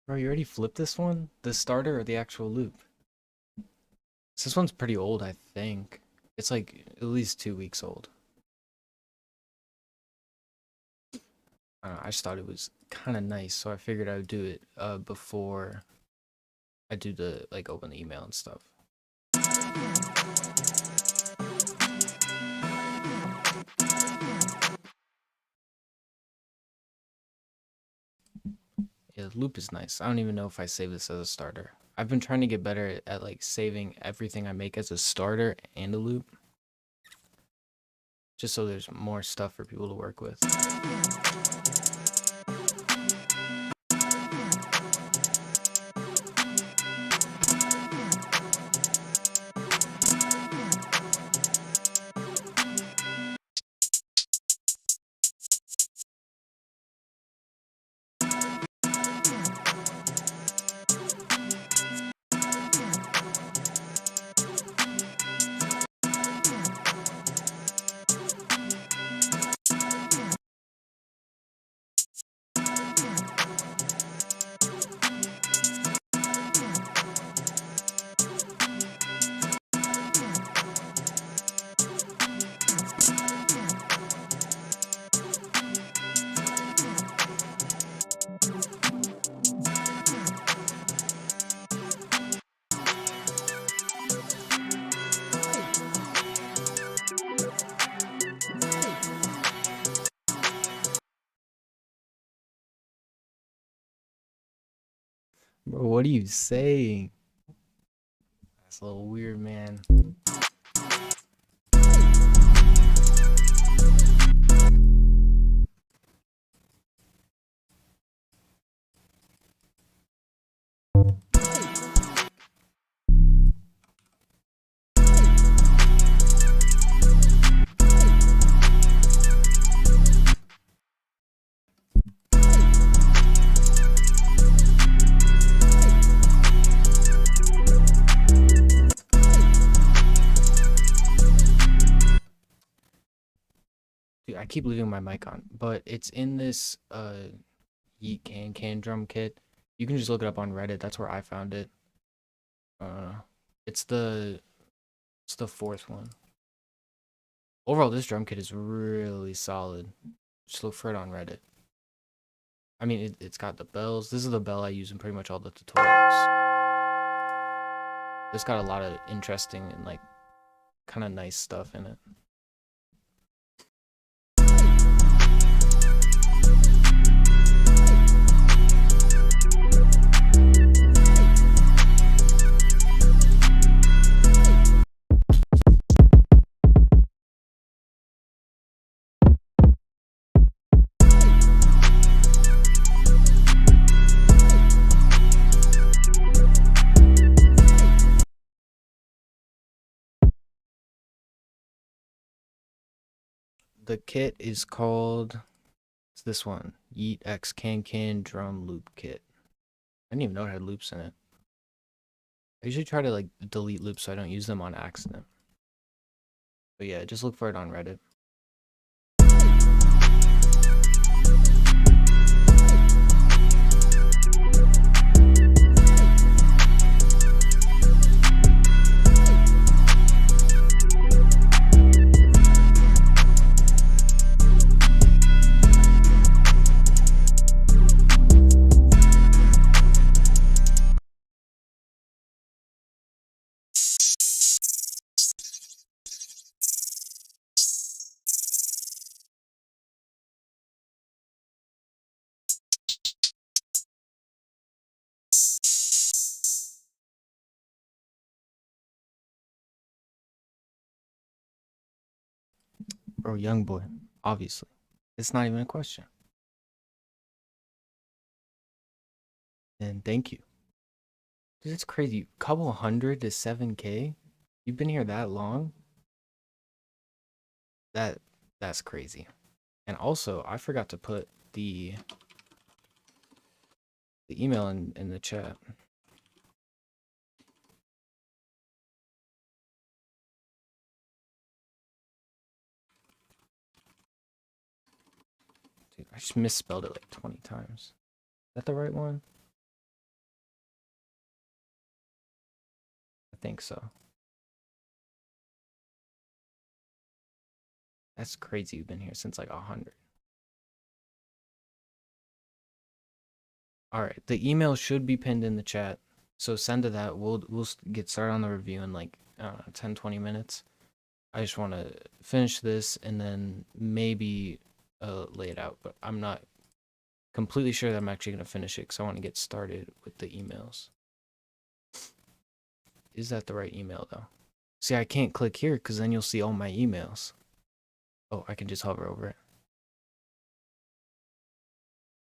Bro, you already flipped this one? The starter or the actual loop? This one's pretty old, I think. It's like at least 2 weeks old. I don't know, I just thought it was kind of nice, so I figured I would do it before I do the like open the email and stuff. Yeah, the loop is nice. I don't even know if I save this as a starter. I've been trying to get better at like saving everything I make as a starter and a loop, just so there's more stuff for people to work with. Bro, what are you saying? That's a little weird, man. Dude, I keep leaving my mic on, but it's in this Yeet Can drum kit. You can just look it up on Reddit. That's where I found it. Uh, it's the fourth one. Overall, this drum kit is really solid. Just look for it on Reddit. I mean, it's got the bells. This is the bell I use in pretty much all the tutorials. It's got a lot of interesting and like kind of nice stuff in it. The kit is called, it's this one, Yeet X Can Drum Loop Kit. I didn't even know it had loops in it. I usually try to like delete loops so I don't use them on accident. But yeah, just look for it on Reddit. Bro, young boy, obviously. It's not even a question. And thank you. Dude, it's crazy. Couple hundred to 7K? You've been here that long? That's crazy. And also, I forgot to put the email in the chat. Dude, I just misspelled it like 20 times. Is that the right one? I think so. That's crazy. You've been here since like 100. All right, the email should be pinned in the chat, so send to that. We'll get started on the review in like 10-20 minutes. I just want to finish this and then maybe lay it out, but I'm not completely sure that I'm actually going to finish it because I want to get started with the emails. Is that the right email though? See, I can't click here because then you'll see all my emails. Oh, I can just hover over it.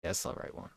Yeah, that's the right one.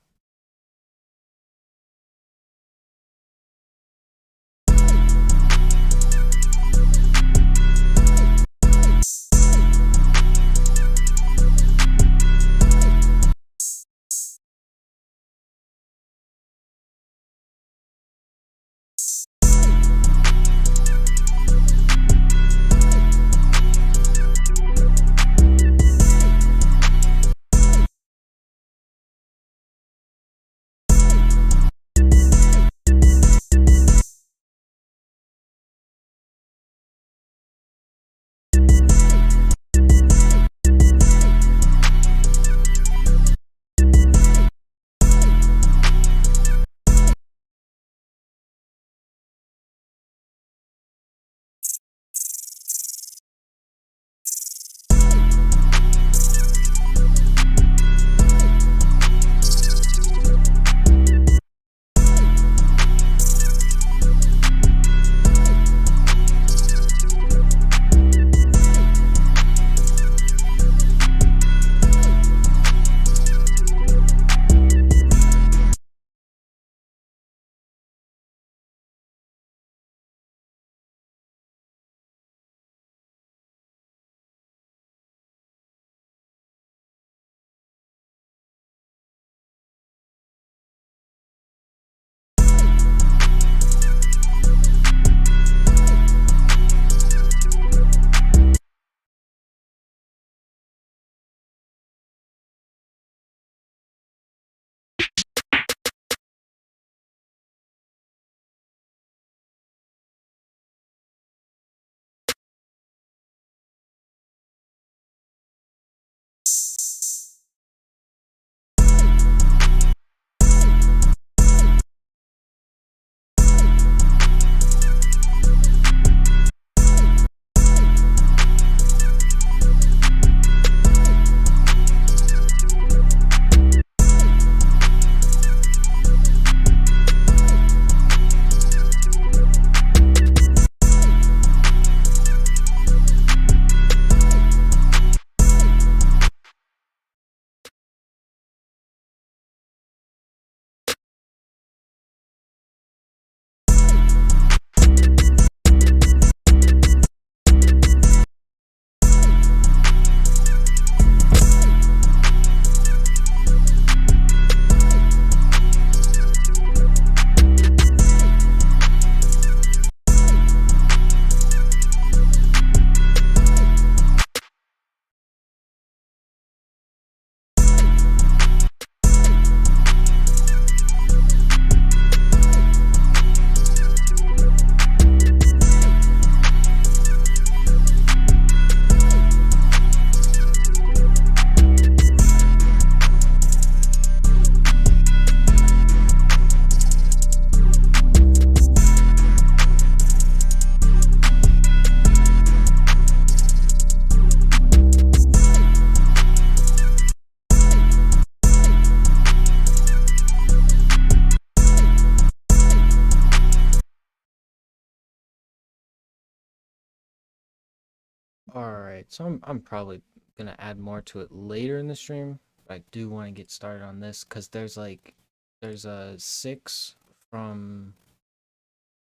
Alright, so I'm probably gonna add more to it later in the stream. But I do want to get started on this because there's a six from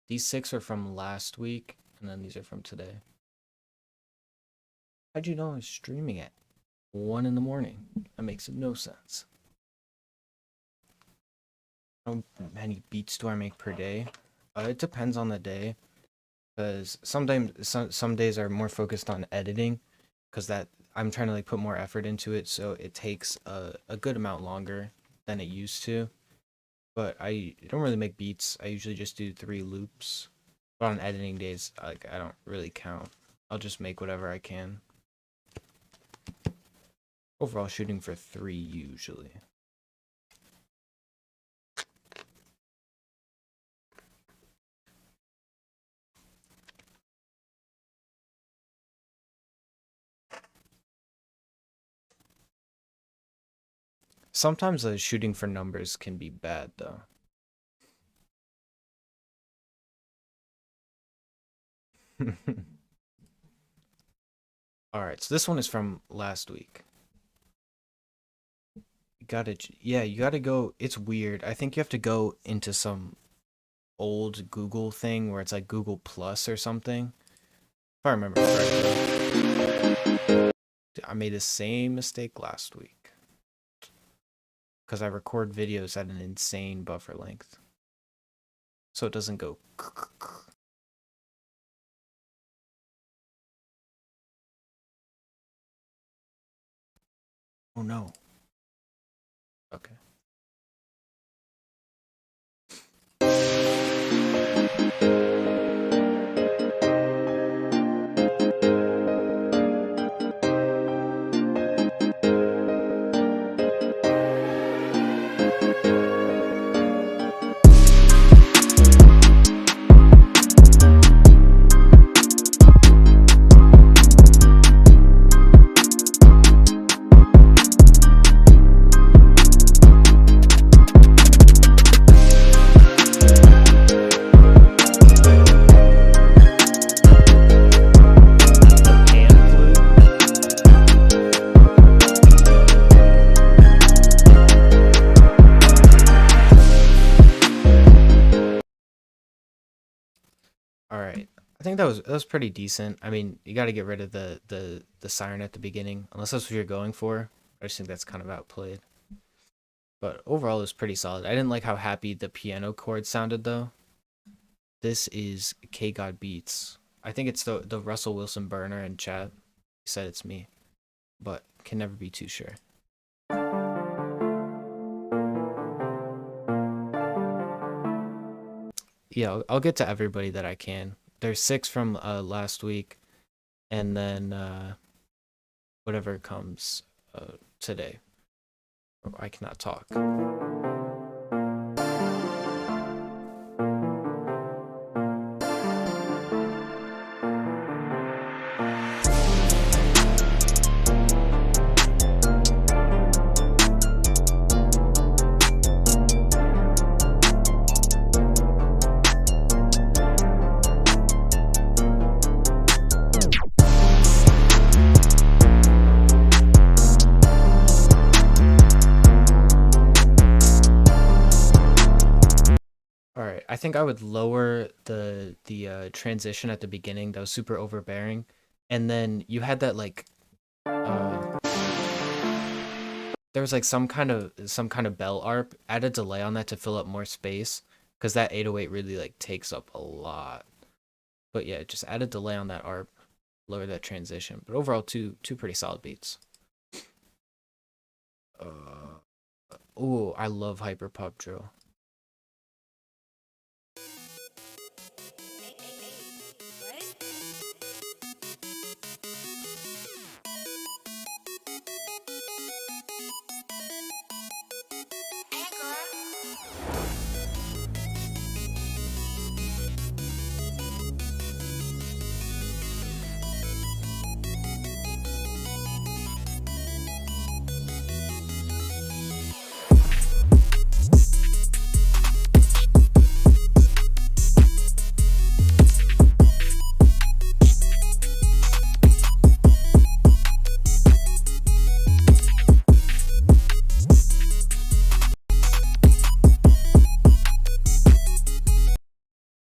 these six are from last week, and then these are from today. How'd you know I was streaming at 1 in the morning? That makes no sense. How many beats do I make per day? It depends on the day. Because sometimes some days are more focused on editing because that I'm trying to like put more effort into it, so it takes a good amount longer than it used to. But I don't really make beats. I usually just do 3 loops. But on editing days, like I don't really count. I'll just make whatever I can. Overall shooting for 3 usually. Sometimes the shooting for numbers can be bad though. All right, so this one is from last week. You gotta go. It's weird. I think you have to go into some old Google thing where it's like Google Plus or something. If I remember correctly. I made the same mistake last week because I record videos at an insane buffer length. So it doesn't go. Oh no. Okay. All right. I think that was pretty decent. I mean, you got to get rid of the siren at the beginning, unless that's what you're going for. I just think that's kind of outplayed. But overall, it was pretty solid. I didn't like how happy the piano chord sounded though. This is K God Beats. I think it's the Russell Wilson burner in chat. He said it's me, but can never be too sure. Yeah, I'll get to everybody that I can. There's 6 from last week, and then whatever comes today. Oh, I cannot talk. All right, I think I would lower the transition at the beginning. That was super overbearing, and then you had that like there was like some kind of bell arp. Add a delay on that to fill up more space, because that 808 really like takes up a lot. But yeah, just add a delay on that arp, lower that transition. But overall, two pretty solid beats. Oh, I love hyper pop drill.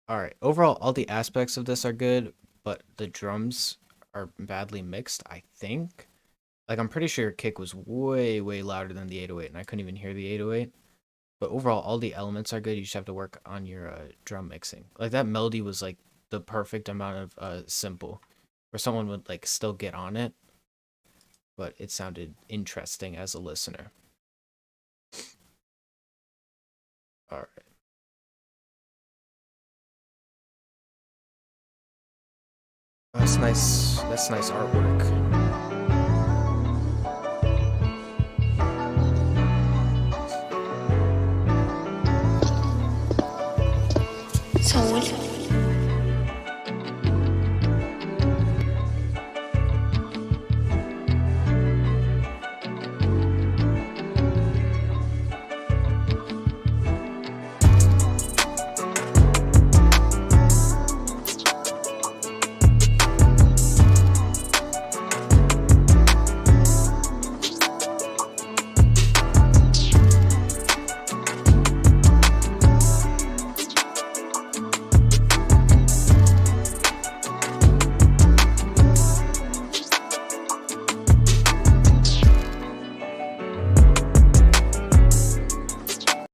All right. Overall, all the aspects of this are good, but the drums are badly mixed, I think. Like, I'm pretty sure your kick was way, way louder than the 808, and I couldn't even hear the 808. But overall, all the elements are good. You just have to work on your drum mixing. Like, that melody was, like, the perfect amount of simple, where someone would, like, still get on it, but it sounded interesting as a listener. All right. That's nice. That's nice artwork. Soul.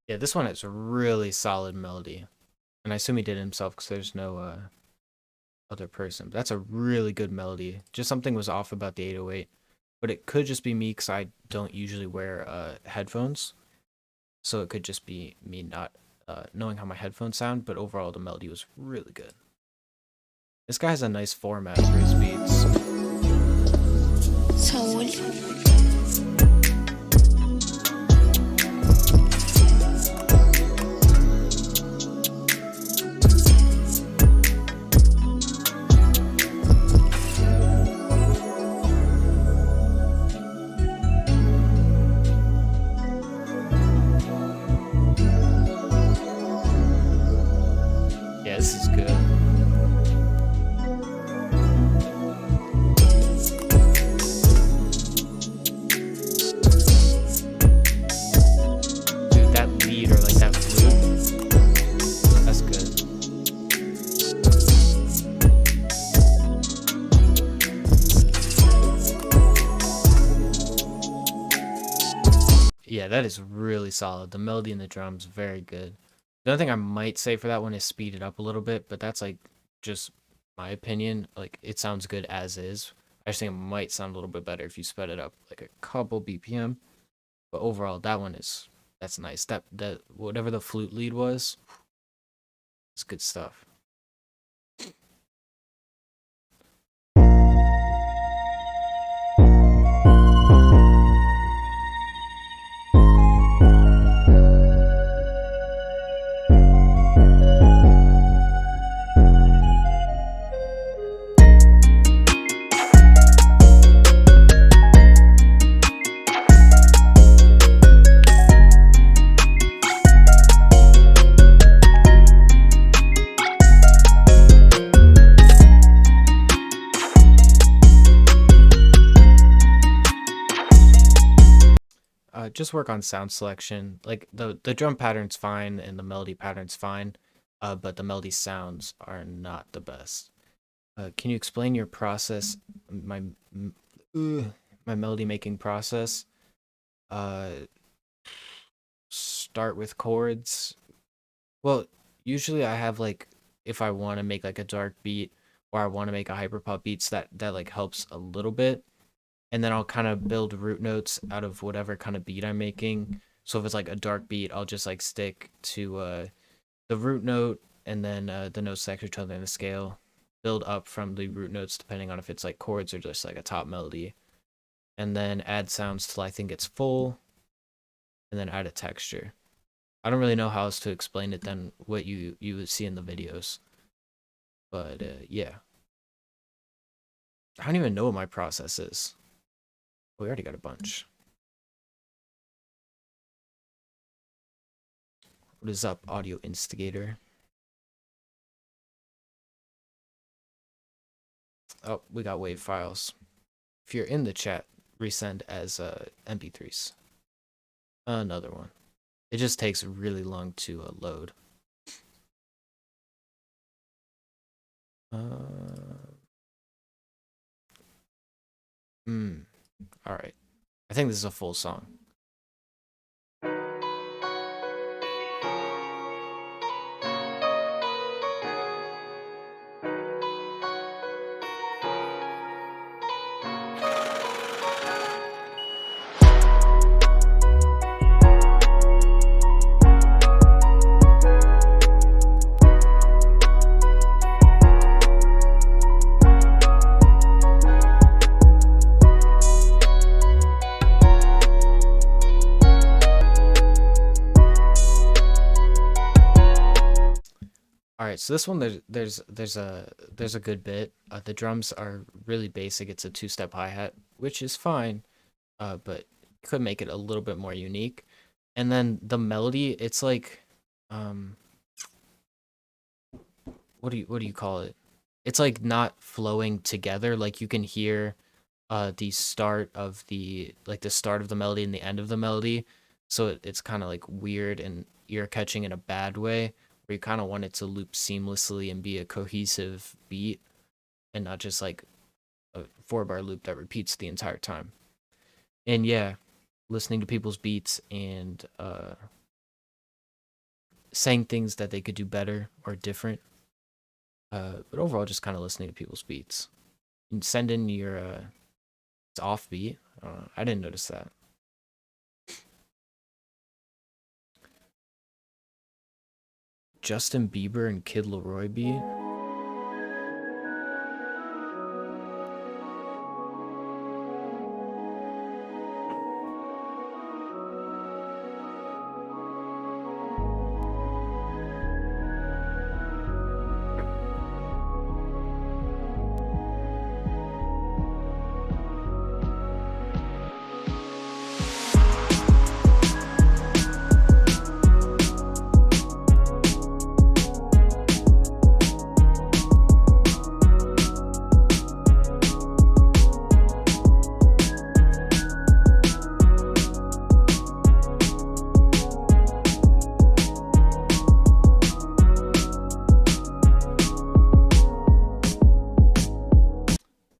Yeah, this one has a really solid melody. And I assume he did it himself because there's no other person. But that's a really good melody. Just something was off about the 808. But it could just be me because I don't usually wear headphones. So it could just be me not knowing how my headphones sound. But overall, the melody was really good. This guy has a nice format for his beats. Soul. Yeah, this is good. Dude, that lead or like that flute, that's good. Yeah, that is really solid. The melody and the drums, very good. The only thing I might say for that one is speed it up a little bit, but that's like just my opinion. Like it sounds good as is. I just think it might sound a little bit better if you sped it up like a couple BPM. But overall, that's nice. That whatever the flute lead was, it's good stuff. Just work on sound selection. Like the drum pattern's fine and the melody pattern's fine, but the melody sounds are not the best. Can you explain your process? My melody making process. Start with chords. Well, usually I have like if I want to make like a dark beat or I want to make a hyperpop beats that like helps a little bit. And then I'll kind of build root notes out of whatever kind of beat I'm making. So if it's like a dark beat, I'll just like stick to the root note and then the notes next to each other in the scale. Build up from the root notes depending on if it's like chords or just like a top melody. And then add sounds till I think it's full. And then add a texture. I don't really know how else to explain it than what you would see in the videos. But yeah. I don't even know what my process is. We already got a bunch. What is up, Audio Instigator? Oh, we got WAV files. If you're in the chat, resend as MP3s. Another one. It just takes really long to load. All right. I think this is a full song. All right, so this one there's a good bit. The drums are really basic. It's a two-step hi-hat, which is fine, but could make it a little bit more unique. And then the melody, it's like, um, what do you call it? It's like not flowing together. Like you can hear the start of the start of the melody and the end of the melody. So it's kind of like weird and ear catching in a bad way, where you kind of want it to loop seamlessly and be a cohesive beat and not just like a 4-bar loop that repeats the entire time. And yeah, listening to people's beats and saying things that they could do better or different. But overall, just kind of listening to people's beats. And send in your it's offbeat. I didn't notice that. Justin Bieber and Kid Laroi beat.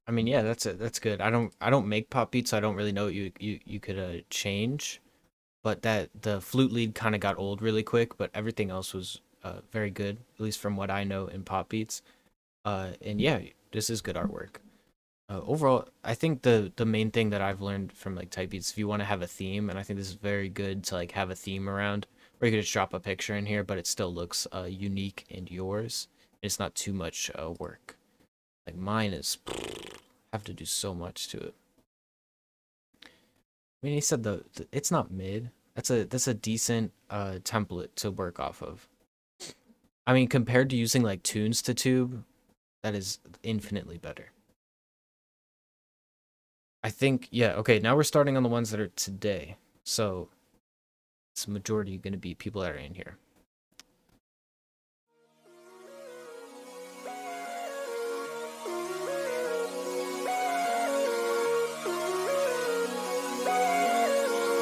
I mean, yeah, that's good. I don't make pop beats, so I don't really know what you could change. But that the flute lead kind of got old really quick, but everything else was very good, at least from what I know in pop beats. And yeah, this is good artwork. Overall, I think the main thing that I've learned from like type beats, if you want to have a theme, and I think this is very good to like have a theme around, or you could just drop a picture in here, but it still looks unique and yours. It's not too much work. Like mine is, have to do so much to it. I mean, he said it's not mid. That's a decent template to work off of. I mean, compared to using like tunes to tube, that is infinitely better. I think, yeah, okay, now we're starting on the ones that are today. So it's majority going to be people that are in here.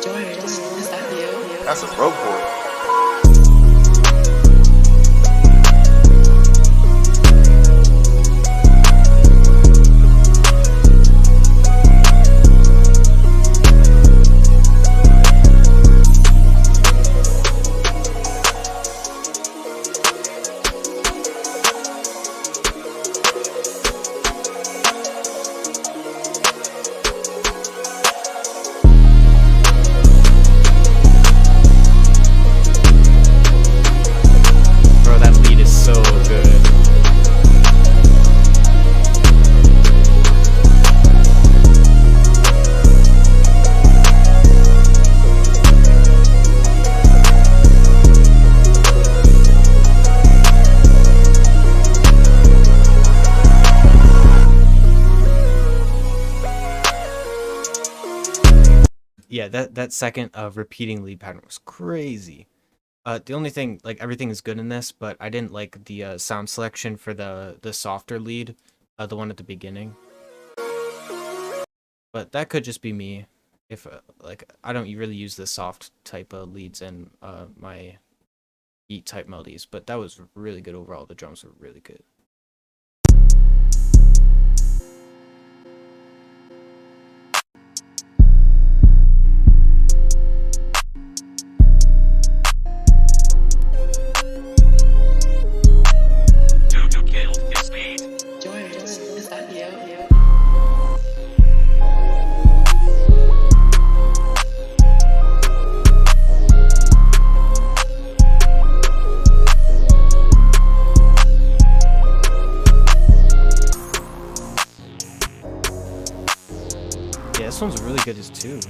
George, is that you? That's a broke boy. Bro, that lead is so good. Yeah, that second repeating lead pattern was crazy. The only thing, like everything is good in this, but I didn't like the sound selection for the softer lead, the one at the beginning. But that could just be me. If like I don't really use the soft type of leads in my beat type melodies, but that was really good overall. The drums were really good. George, is that you? Yeah, this one's really good as too.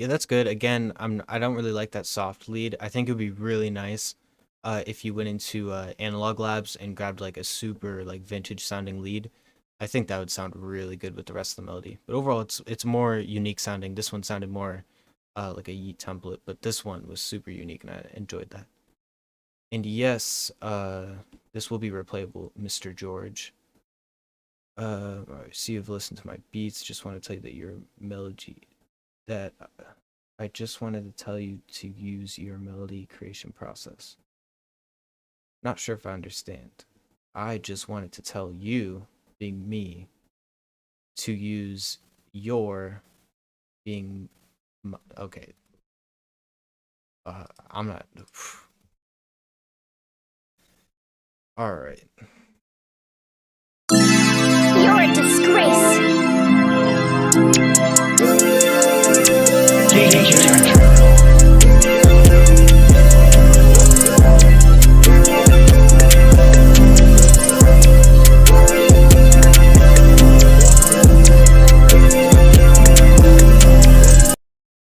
Yeah, that's good. Again, I don't really like that soft lead. I think it would be really nice if you went into Analog Labs and grabbed like a super like vintage sounding lead. I think that would sound really good with the rest of the melody. But overall, it's more unique sounding. This one sounded more like a Yeet template, but this one was super unique and I enjoyed that. And yes, this will be replayable, Mr. George. I see you've listened to my beats. Just want to tell you that your melody, that I just wanted to tell you to use your melody creation process. Not sure if I understand. I just wanted to tell you, being me, to use your being okay. I'm not. All right. You're a disgrace.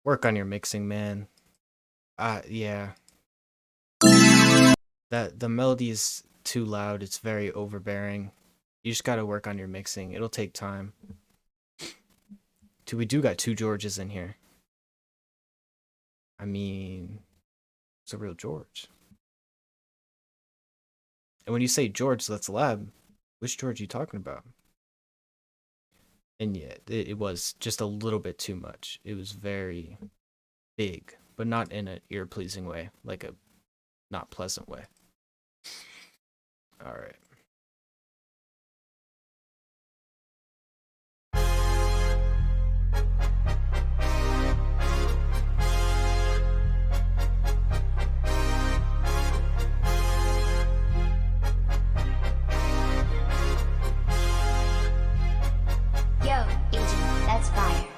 Work on your mixing, man. Yeah. That the melody is too loud. It's very overbearing. You just gotta work on your mixing. It'll take time. Dude, we do got 2 Georges in here. I mean, it's a real George. And when you say George, that's lab. Which George are you talking about? And yeah, it was just a little bit too much. It was very big, but not in an ear-pleasing way, like a not pleasant way. All right. Yo, agent, that's fire.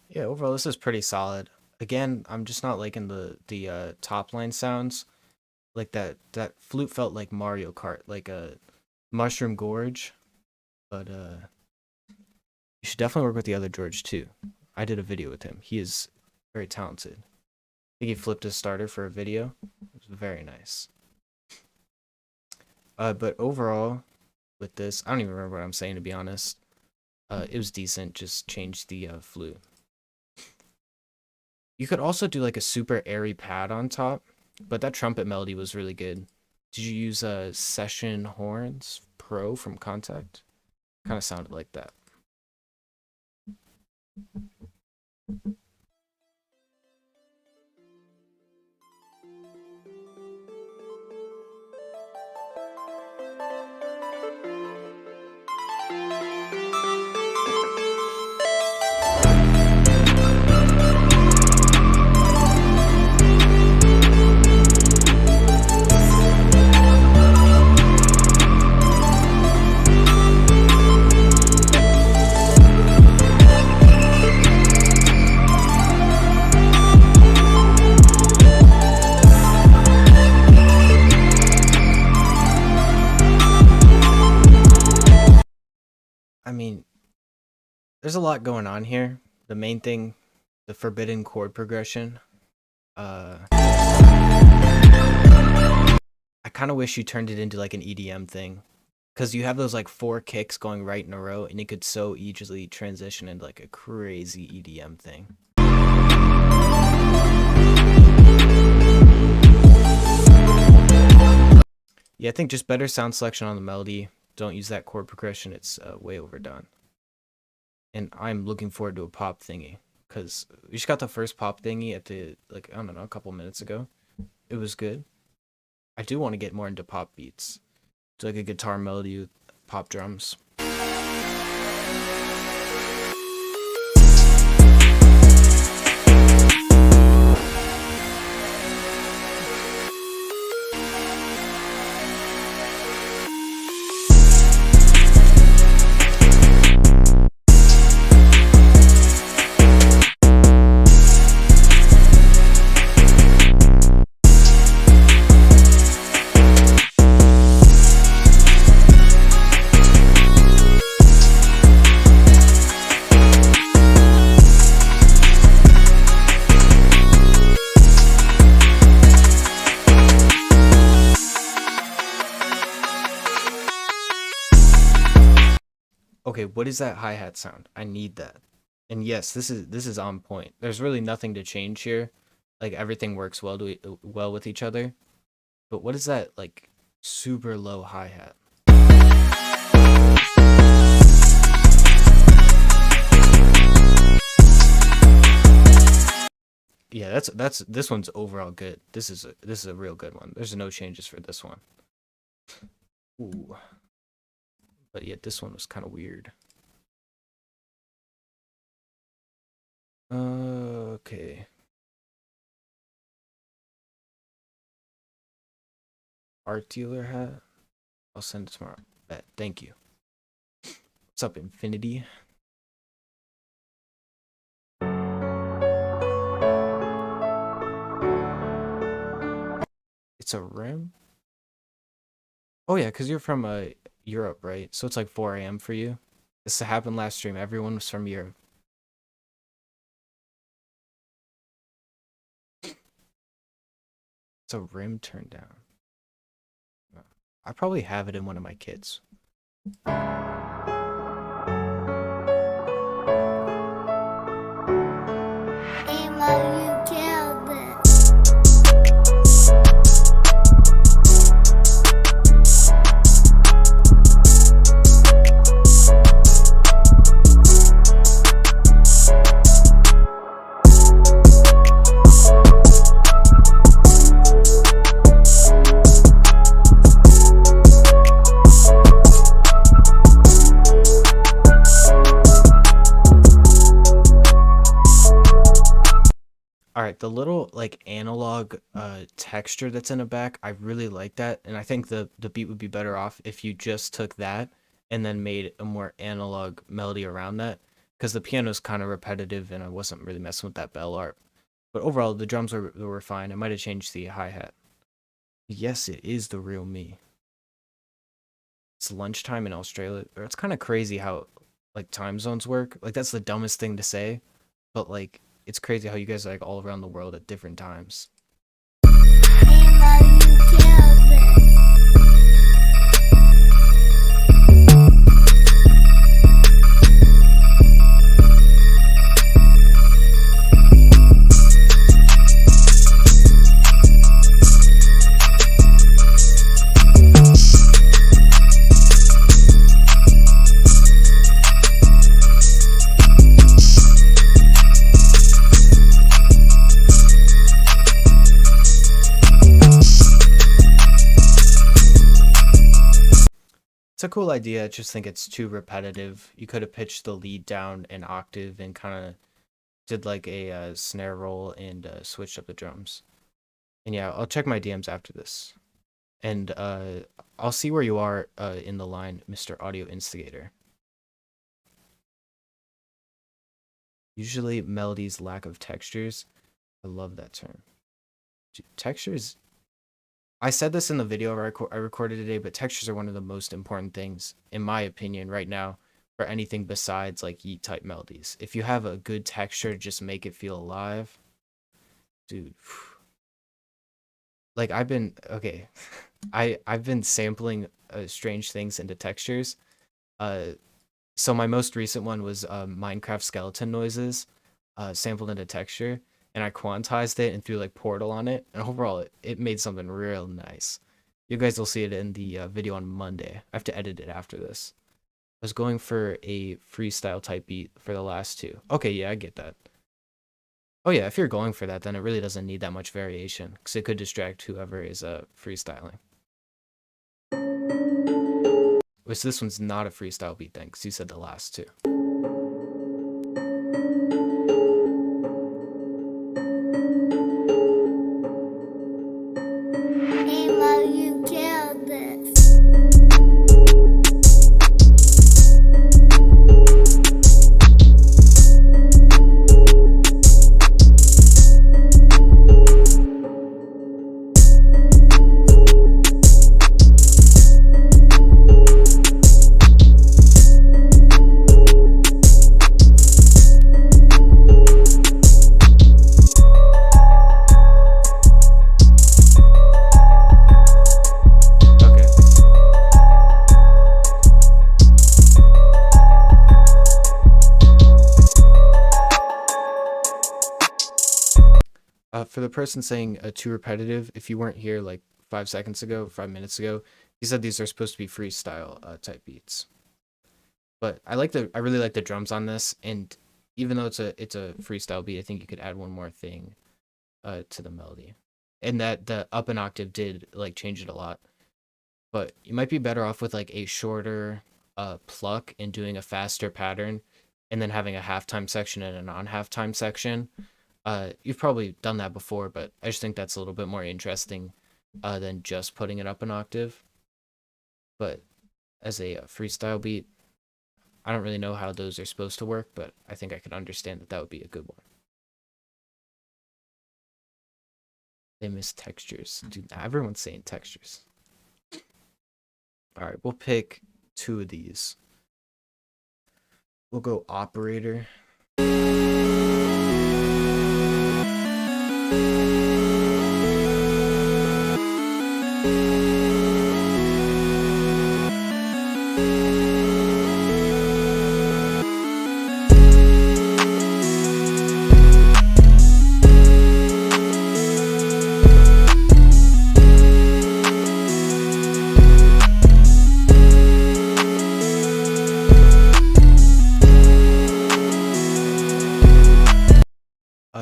Yeah, overall this is pretty solid. Again, I'm just not liking the top line sounds. Like that flute felt like Mario Kart, like a Mushroom Gorge. But you should definitely work with the other George too. I did a video with him. He is very talented. I think he flipped his starter for a video. It was very nice. But overall, with this, I don't even remember what I'm saying to be honest. It was decent. Just changed the flute. You could also do like a super airy pad on top, but that trumpet melody was really good. Did you use Session Horns Pro from Contact? Kind of sounded like that. I mean, there's a lot going on here. The main thing, the forbidden chord progression. I kind of wish you turned it into like an EDM thing. Because you have those like 4 kicks going right in a row, and it could so easily transition into like a crazy EDM thing. Yeah, I think just better sound selection on the melody. Don't use that chord progression. It's way overdone. And I'm looking forward to a pop thingy. Because we just got the first pop thingy at the, like, I don't know, a couple minutes ago. It was good. I do want to get more into pop beats. It's like a guitar melody with pop drums. Okay, what is that hi-hat sound? I need that. And yes, this is on point. There's really nothing to change here. Like everything works well with each other. But what is that like super low hi-hat? Yeah, that's this one's overall good. This is a real good one. There's no changes for this one. Ooh. But yeah, this one was kind of weird. Okay. Art dealer hat. I'll send it tomorrow. Bet. Thank you. What's up, Infinity? It's a rim? Oh yeah, because you're from Europe, right? So it's like 4 a.m. for you. This happened last stream. Everyone was from Europe. It's a rim turned down. I probably have it in one of my kits. Alright, the little like analog texture that's in the back, I really like that, and I think the beat would be better off if you just took that and then made a more analog melody around that, because the piano's kind of repetitive and I wasn't really messing with that bell art. But overall, the drums were fine. I might have changed the hi-hat. Yes, it is the real me. It's lunchtime in Australia. It's kind of crazy how like time zones work. Like that's the dumbest thing to say, but like it's crazy how you guys are like all around the world at different times. It's a cool idea. I just think it's too repetitive. You could have pitched the lead down an octave and kind of did like a snare roll and switched up the drums. And yeah, I'll check my DMs after this. And I'll see where you are in the line, Mr. Audio Instigator. Usually melodies lack of textures. I love that term. Dude, textures... I said this in the video I recorded today, but textures are one of the most important things, in my opinion, right now, for anything besides like yeet type melodies. If you have a good texture, just make it feel alive. Dude. Like I've been sampling strange things into textures. So my most recent one was Minecraft skeleton noises sampled into texture. And I quantized it and threw like Portal on it, and overall it made something real nice. You guys will see it in the video on Monday. I have to edit it after this. I was going for a freestyle type beat for the last two. Okay, yeah, I get that. Oh yeah, if you're going for that, then it really doesn't need that much variation, because it could distract whoever is freestyling. Which this one's not a freestyle beat then, because you said the last two. for the person saying too repetitive, if you weren't here like 5 minutes ago, he said these are supposed to be freestyle type beats. But I really like the drums on this, and even though it's a freestyle beat, I think you could add one more thing to the melody. And that the up an octave did like change it a lot. But you might be better off with like a shorter pluck and doing a faster pattern, and then having a halftime section and a non-halftime section. You've probably done that before, but I just think that's a little bit more interesting than just putting it up an octave. But as a freestyle beat, I don't really know how those are supposed to work, but I think I could understand that would be a good one. They miss textures. Dude, everyone's saying textures. All right, we'll pick 2 of these. We'll go operator.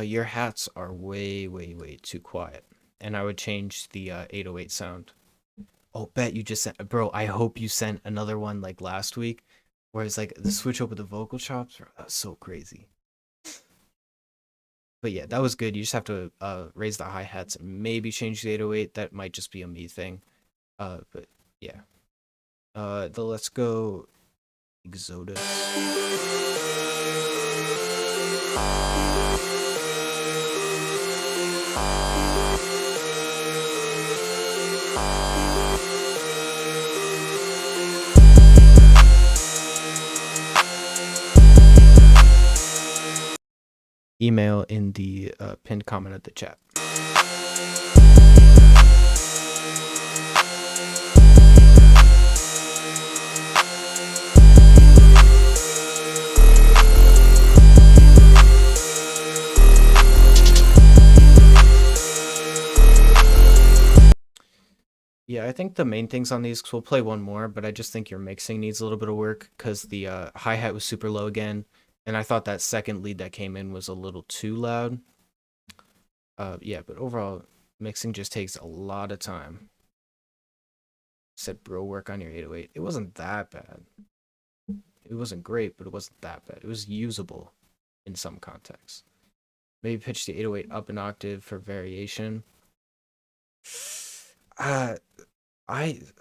Your hats are way, way, way too quiet. And I would change the 808 sound. Oh, bet you just sent... Bro, I hope you sent another one like last week, where it's like the switch up with the vocal chops. Bro, that was so crazy. But yeah, that was good. You just have to raise the hi-hats and maybe change the 808. That might just be a me thing. But yeah. Let's go Exodus. Email in the pinned comment of the chat. Yeah, I think the main things on these, 'cause we'll play one more, but I just think your mixing needs a little bit of work because the hi-hat was super low again, and I thought that second lead that came in was a little too loud. Yeah, but overall, mixing just takes a lot of time. Said, bro, work on your 808. It wasn't that bad. It wasn't great, but it wasn't that bad. It was usable in some contexts. Maybe pitch the 808 up an octave for variation. I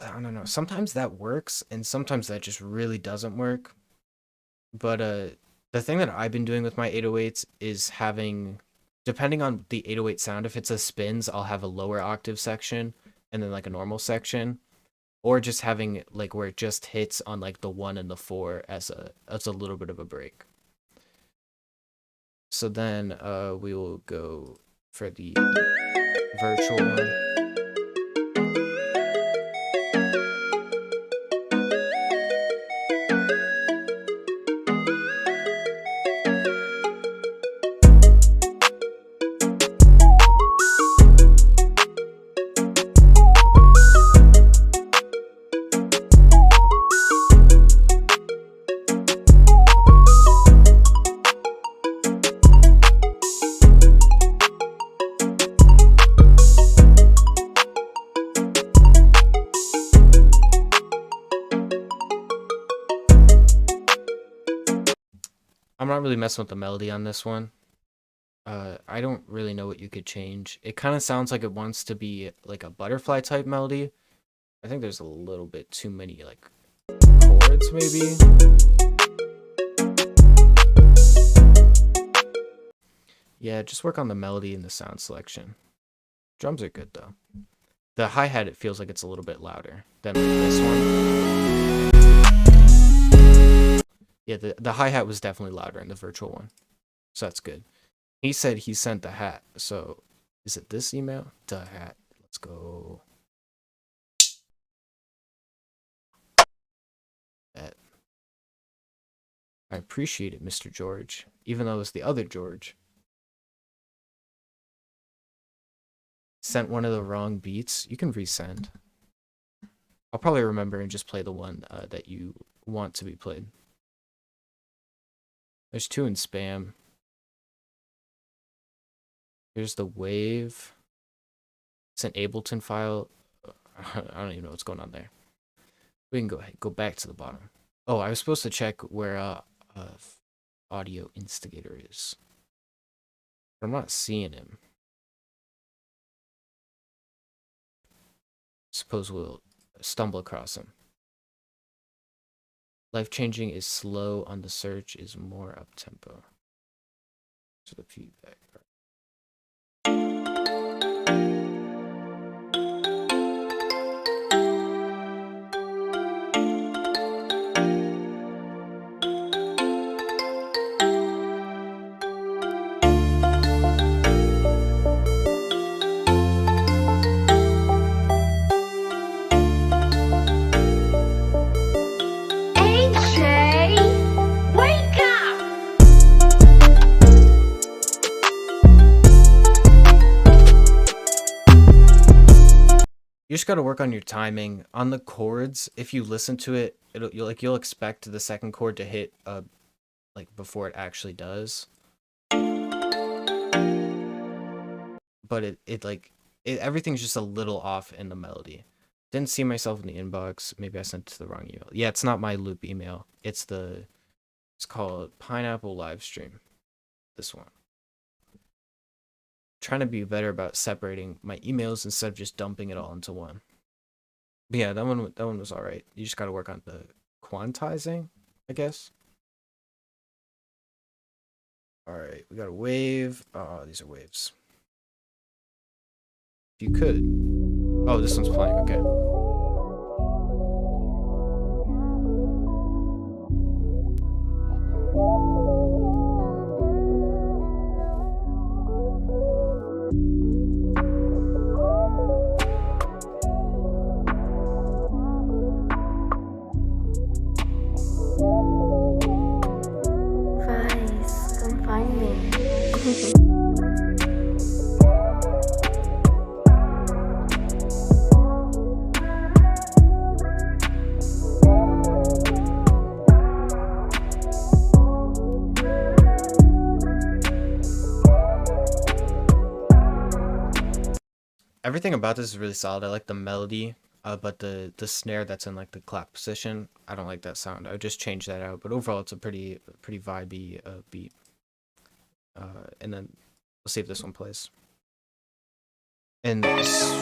don't know. Sometimes that works, and sometimes that just really doesn't work. But the thing that I've been doing with my 808s is having, depending on the 808 sound, if it's a spins, I'll have a lower octave section and then like a normal section, or just having like where it just hits on like the 1 and the 4 as a little bit of a break. So then we will go for the virtual one. I'm not really messing with the melody on this one. I don't really know what you could change. It kind of sounds like it wants to be like a butterfly type melody. I think there's a little bit too many like chords maybe. Yeah, just work on the melody and the sound selection. Drums are good though. The hi-hat, it feels like it's a little bit louder than this one. Yeah, the hi-hat was definitely louder in the virtual one. So that's good. He said he sent the hat. So is it this email? The hat. Let's go. That. I appreciate it, Mr. George. Even though it's the other George. sent one of the wrong beats, you can resend. I'll probably remember and just play the one that you want to be played. There's 2 in spam. Here's the wave. It's an Ableton file. I don't even know what's going on there. We can go back to the bottom. Oh, I was supposed to check where audio instigator is. But I'm not seeing him. Suppose we'll stumble across him. Life-changing is slow on the search, is more up-tempo. So the feedback. AJ, wake up! You just got to work on your timing on the chords. If you listen to it, you'll expect the second chord to hit like before it actually does. But everything's just a little off in the melody. Didn't see myself in the inbox. Maybe I sent it to the wrong email. Yeah, it's not my loop email. It's called Pineapple Livestream. This one. Trying to be better about separating my emails instead of just dumping it all into one. But yeah, that one was all right. You just got to work on the quantizing, I guess. All right, we got a wave. Oh, these are waves. If you could. Oh, this one's playing. Okay. Vice, come find me. Everything about this is really solid. I like the melody, but the snare that's in like the clap position, I don't like that sound. I would just change that out. But overall, it's a pretty vibey beat. And then we'll see if this one plays. And Vice,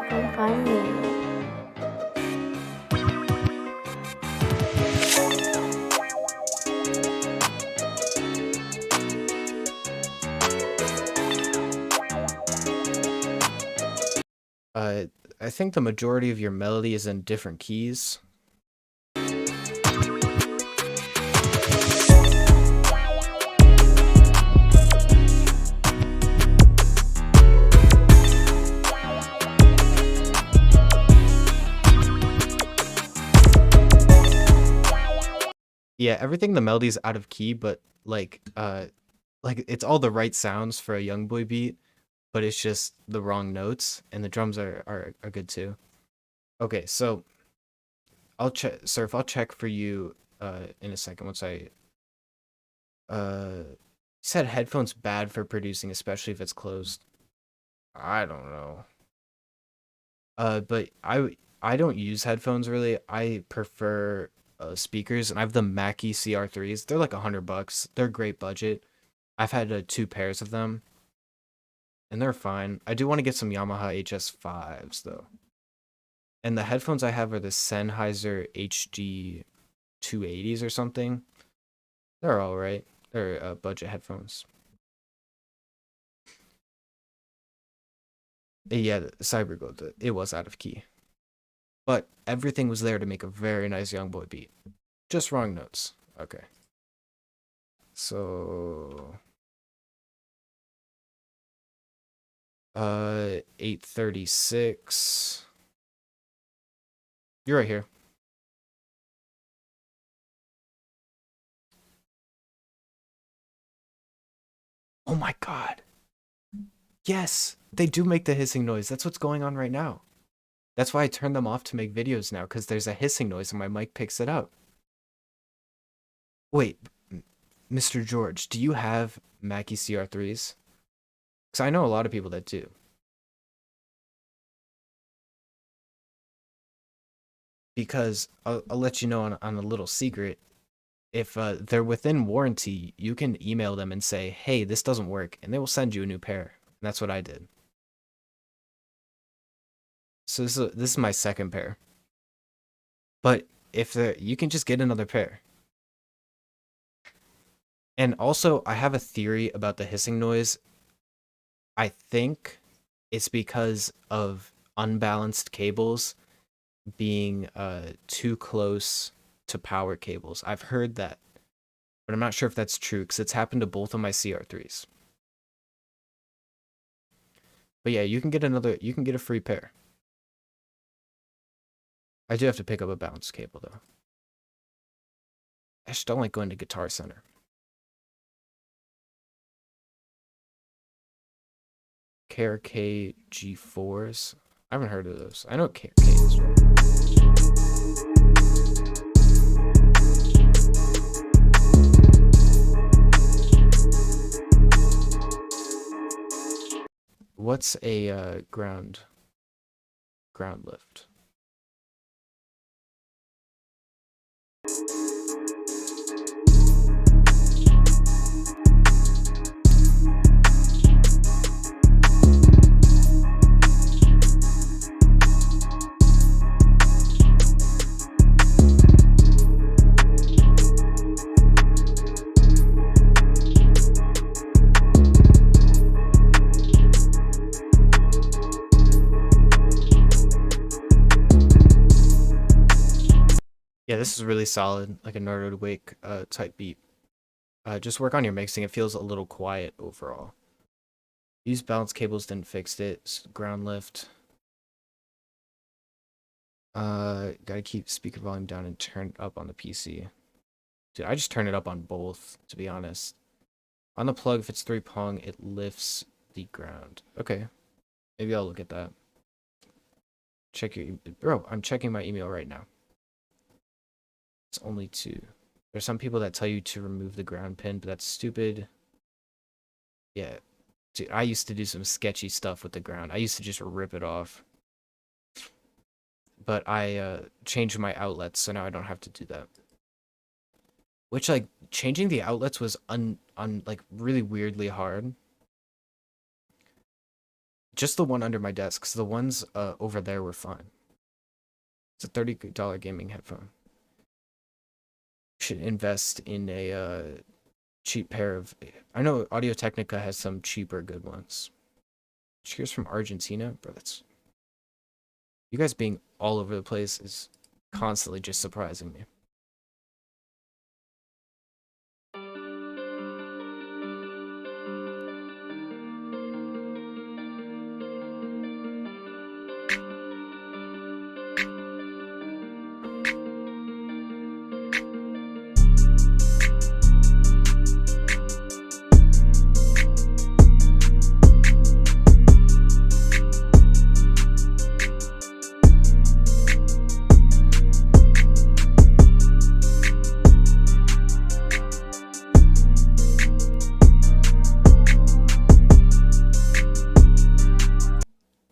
come find me. I think the majority of your melody is in different keys. Yeah, everything in the melody is out of key, but like it's all the right sounds for a young boy beat, but it's just the wrong notes, and the drums are good too. Okay, so I'll check, Surf. I'll check for you in a second once I you said headphones bad for producing, especially if it's closed. I don't know. But I don't use headphones really. I prefer speakers, and I have the Mackie CR3s. They're like $100. They're great budget. I've had 2 pairs of them, and they're fine. I do want to get some Yamaha HS5s though. And the headphones I have are the Sennheiser HD 280s or something. They're all right. They're budget headphones. Yeah, the CyberGold, it was out of key. But everything was there to make a very nice young boy beat. Just wrong notes. Okay. So 836. You're right here. Oh my god. Yes, they do make the hissing noise. That's what's going on right now. That's why I turned them off to make videos now, because there's a hissing noise and my mic picks it up. Wait, Mr. George, do you have Mackie CR3s? Because I know a lot of people that do. Because I'll let you know on a little secret. If they're within warranty, you can email them and say, hey, this doesn't work, and they will send you a new pair. And that's what I did. So this is my second pair. But if you can just get another pair. And also, I have a theory about the hissing noise. I think it's because of unbalanced cables being too close to power cables. I've heard that, but I'm not sure if that's true because it's happened to both of my CR3s. But yeah, you can get a free pair. I do have to pick up a balanced cable though. I just don't like going to Guitar Center. KRK G4s. I haven't heard of those. I know KRK as well. What's a ground lift? Yeah, this is really solid, like a Nardo to Wake type beat. Just work on your mixing. It feels a little quiet overall. Use balance cables, didn't fix it. Ground lift. Gotta keep speaker volume down and turn it up on the PC. Dude, I just turn it up on both, to be honest. On the plug, if it's 3-prong, it lifts the ground. Okay, maybe I'll look at that. Check your bro. I'm checking my email right now. It's only 2. There's some people that tell you to remove the ground pin, but that's stupid. Yeah, dude, I used to do some sketchy stuff with the ground. I used to just rip it off. But I changed my outlets, so now I don't have to do that. Which, like, changing the outlets was like really weirdly hard. Just the one under my desk, because the ones over there were fine. It's a $30 gaming headphone. Should invest in a cheap pair of. I know Audio Technica has some cheaper good ones. Cheers from Argentina, bro. That's you guys being all over the place is constantly just surprising me.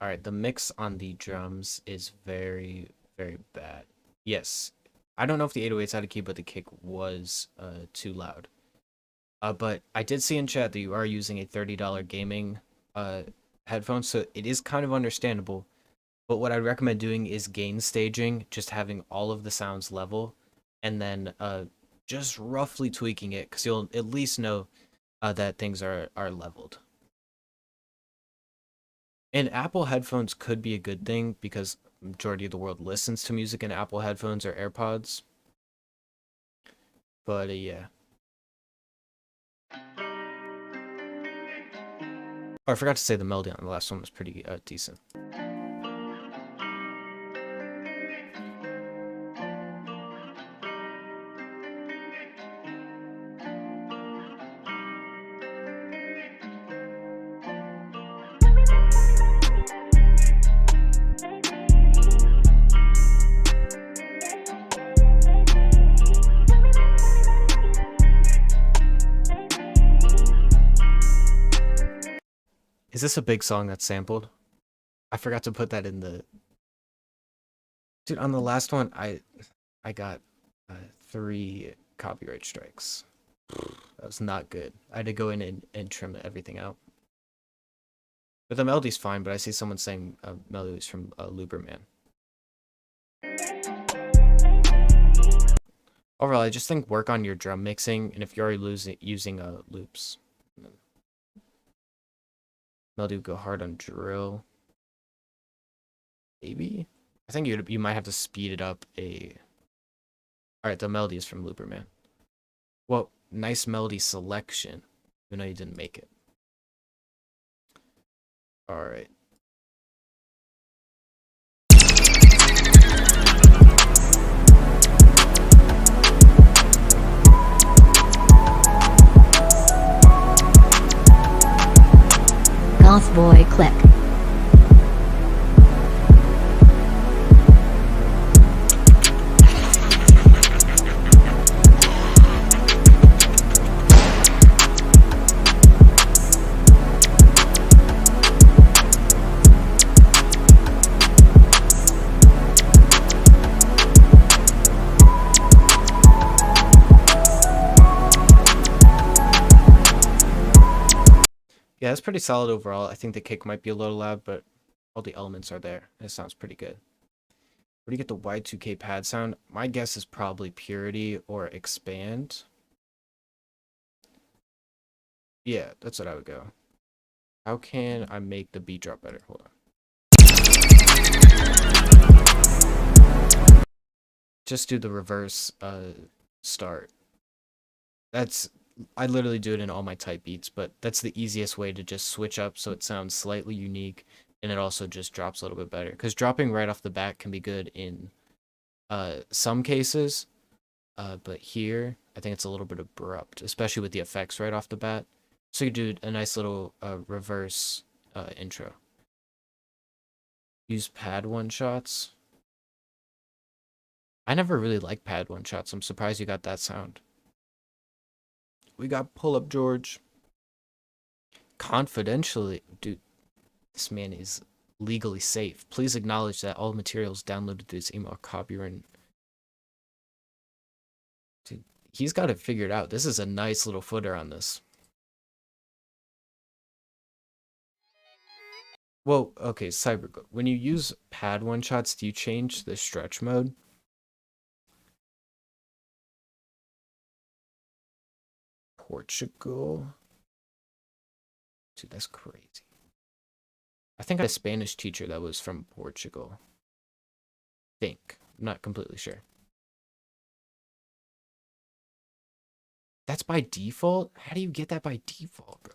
Alright, the mix on the drums is very, very bad. Yes, I don't know if the 808's out of key, but the kick was too loud. But I did see in chat that you are using a $30 gaming headphone, so it is kind of understandable. But what I'd recommend doing is gain staging, just having all of the sounds level, and then just roughly tweaking it, because you'll at least know that things are leveled. And Apple headphones could be a good thing because majority of the world listens to music in Apple headphones or AirPods. But yeah. Oh, I forgot to say the melody on the last one was pretty decent. this a big song that's sampled? I forgot to put that in the... Dude, on the last one, I got 3 copyright strikes. That was not good. I had to go in and trim everything out. But the melody's fine, but I see someone saying melodies from Looperman. Overall, I just think work on your drum mixing, and if you're already using loops. Melody would go hard on drill. Maybe? I think you might have to speed it up Alright, the melody is from Looperman. Well, nice melody selection, even though you didn't make it. Alright. Goth Boy Click. Yeah, it's pretty solid overall. I think the kick might be a little loud, but all the elements are there. It sounds pretty good. Where do you get the Y2K pad sound? My guess is probably Purity or Expand. Yeah, that's what I would go. How can I make the beat drop better? Hold on. Just do the reverse start. I literally do it in all my type beats, but that's the easiest way to just switch up so it sounds slightly unique, and it also just drops a little bit better. Because dropping right off the bat can be good in some cases, but here, I think it's a little bit abrupt, especially with the effects right off the bat. So you do a nice little reverse intro. Use pad one-shots. I never really liked pad one-shots. I'm surprised you got that sound. We got Pull Up George. Confidentially, dude, this man is legally safe. Please acknowledge that all materials downloaded through this email are copyrighted. Dude, he's got it figured out. This is a nice little footer on this. Well, okay, CyberGo. When you use pad one-shots, do you change the stretch mode? Portugal. Dude, that's crazy. I think I had a Spanish teacher that was from Portugal. I'm not completely sure. That's by default? How do you get that by default, bro?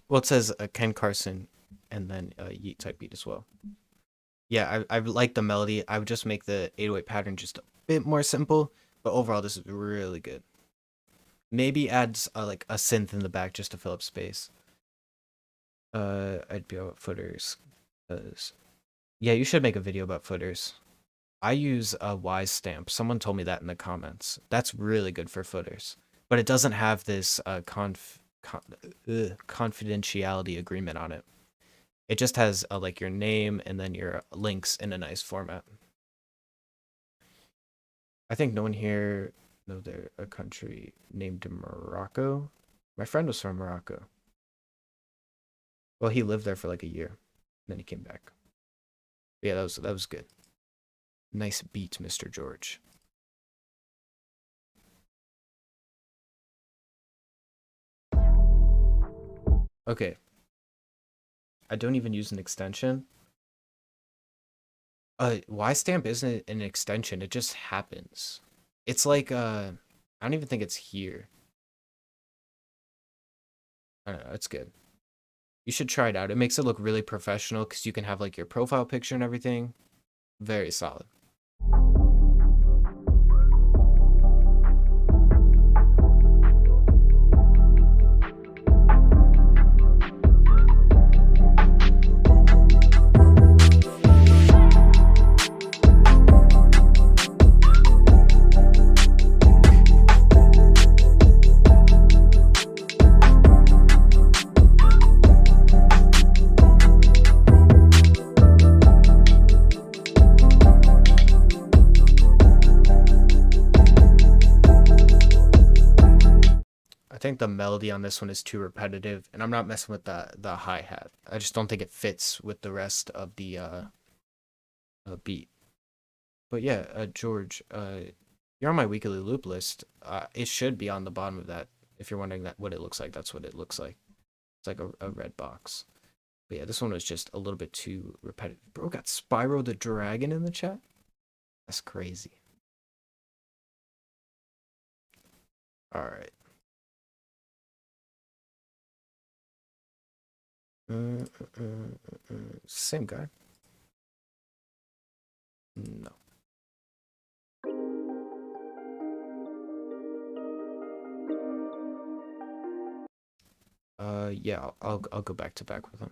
Well, it says Ken Carson and then Yeet type beat as well. Yeah, I like the melody. I would just make the 808 pattern just a bit more simple, but overall this is really good. Maybe adds like a synth in the back just to fill up space. I'd be about footers. Yeah, you should make a video about footers. I use a Wise stamp. Someone told me that in the comments. That's really good for footers, but it doesn't have this confidentiality agreement on it. It just has like your name and then your links in a nice format. I think no one here knows they're a country named Morocco. My friend was from Morocco. Well, he lived there for like a year, and then he came back. But yeah, that was good. Nice beat, Mr. George. Okay. I don't even use an extension. Y-Stamp isn't an extension, it just happens. It's like, I don't even think it's here. I don't know, it's good. You should try it out. It makes it look really professional because you can have like your profile picture and everything. Very solid. I think the melody on this one is too repetitive, and I'm not messing with the hi-hat. I just don't think it fits with the rest of the beat. But yeah, George, you're on my weekly loop list. It should be on the bottom of that. If you're wondering what it looks like, that's what it looks like. It's like a red box. But yeah, this one was just a little bit too repetitive. Bro got Spyro the Dragon in the chat? That's crazy. Alright. Same guy. No. Yeah, I'll go back to back with him.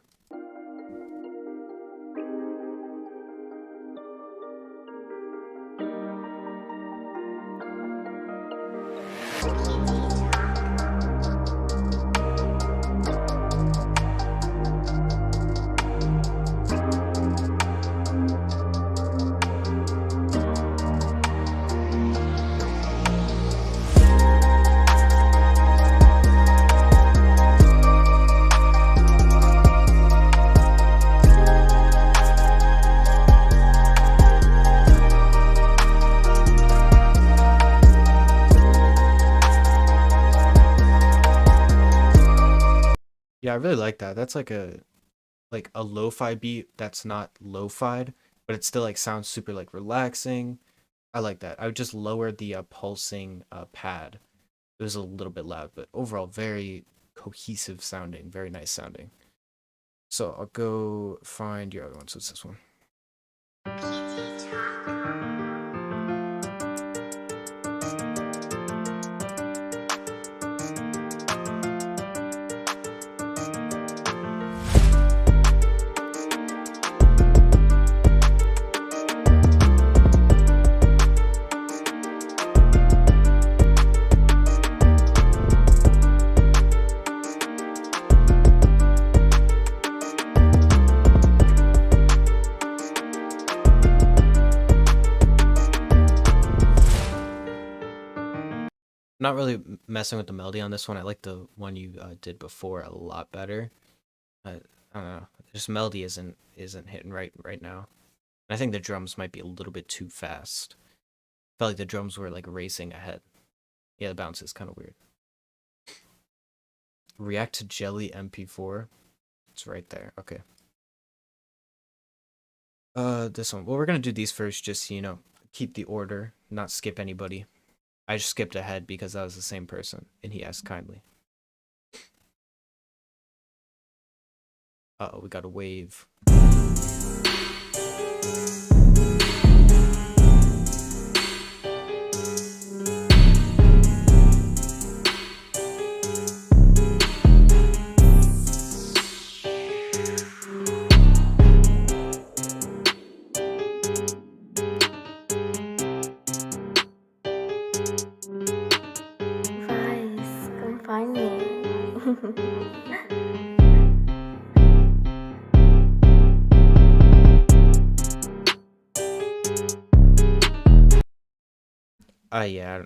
Yeah, I really like that. That's like a lo-fi beat that's not lo-fied, but it still like sounds super like relaxing. I like that. I would just lower the pulsing pad. It was a little bit loud, but overall very cohesive sounding, very nice sounding. So I'll go find your other one. So it's this one. Not really messing with the melody on this one. I like the one you did before a lot better. I don't know. This melody isn't hitting right now. And I think the drums might be a little bit too fast. Felt like the drums were like racing ahead. Yeah, the bounce is kind of weird. React to Jelly MP4. It's right there. Okay. This one. Well, we're gonna do these first, just so you know, keep the order, not skip anybody. I just skipped ahead because that was the same person, and he asked kindly. Uh-oh, we got a wave. Vice, come find me. Yeah.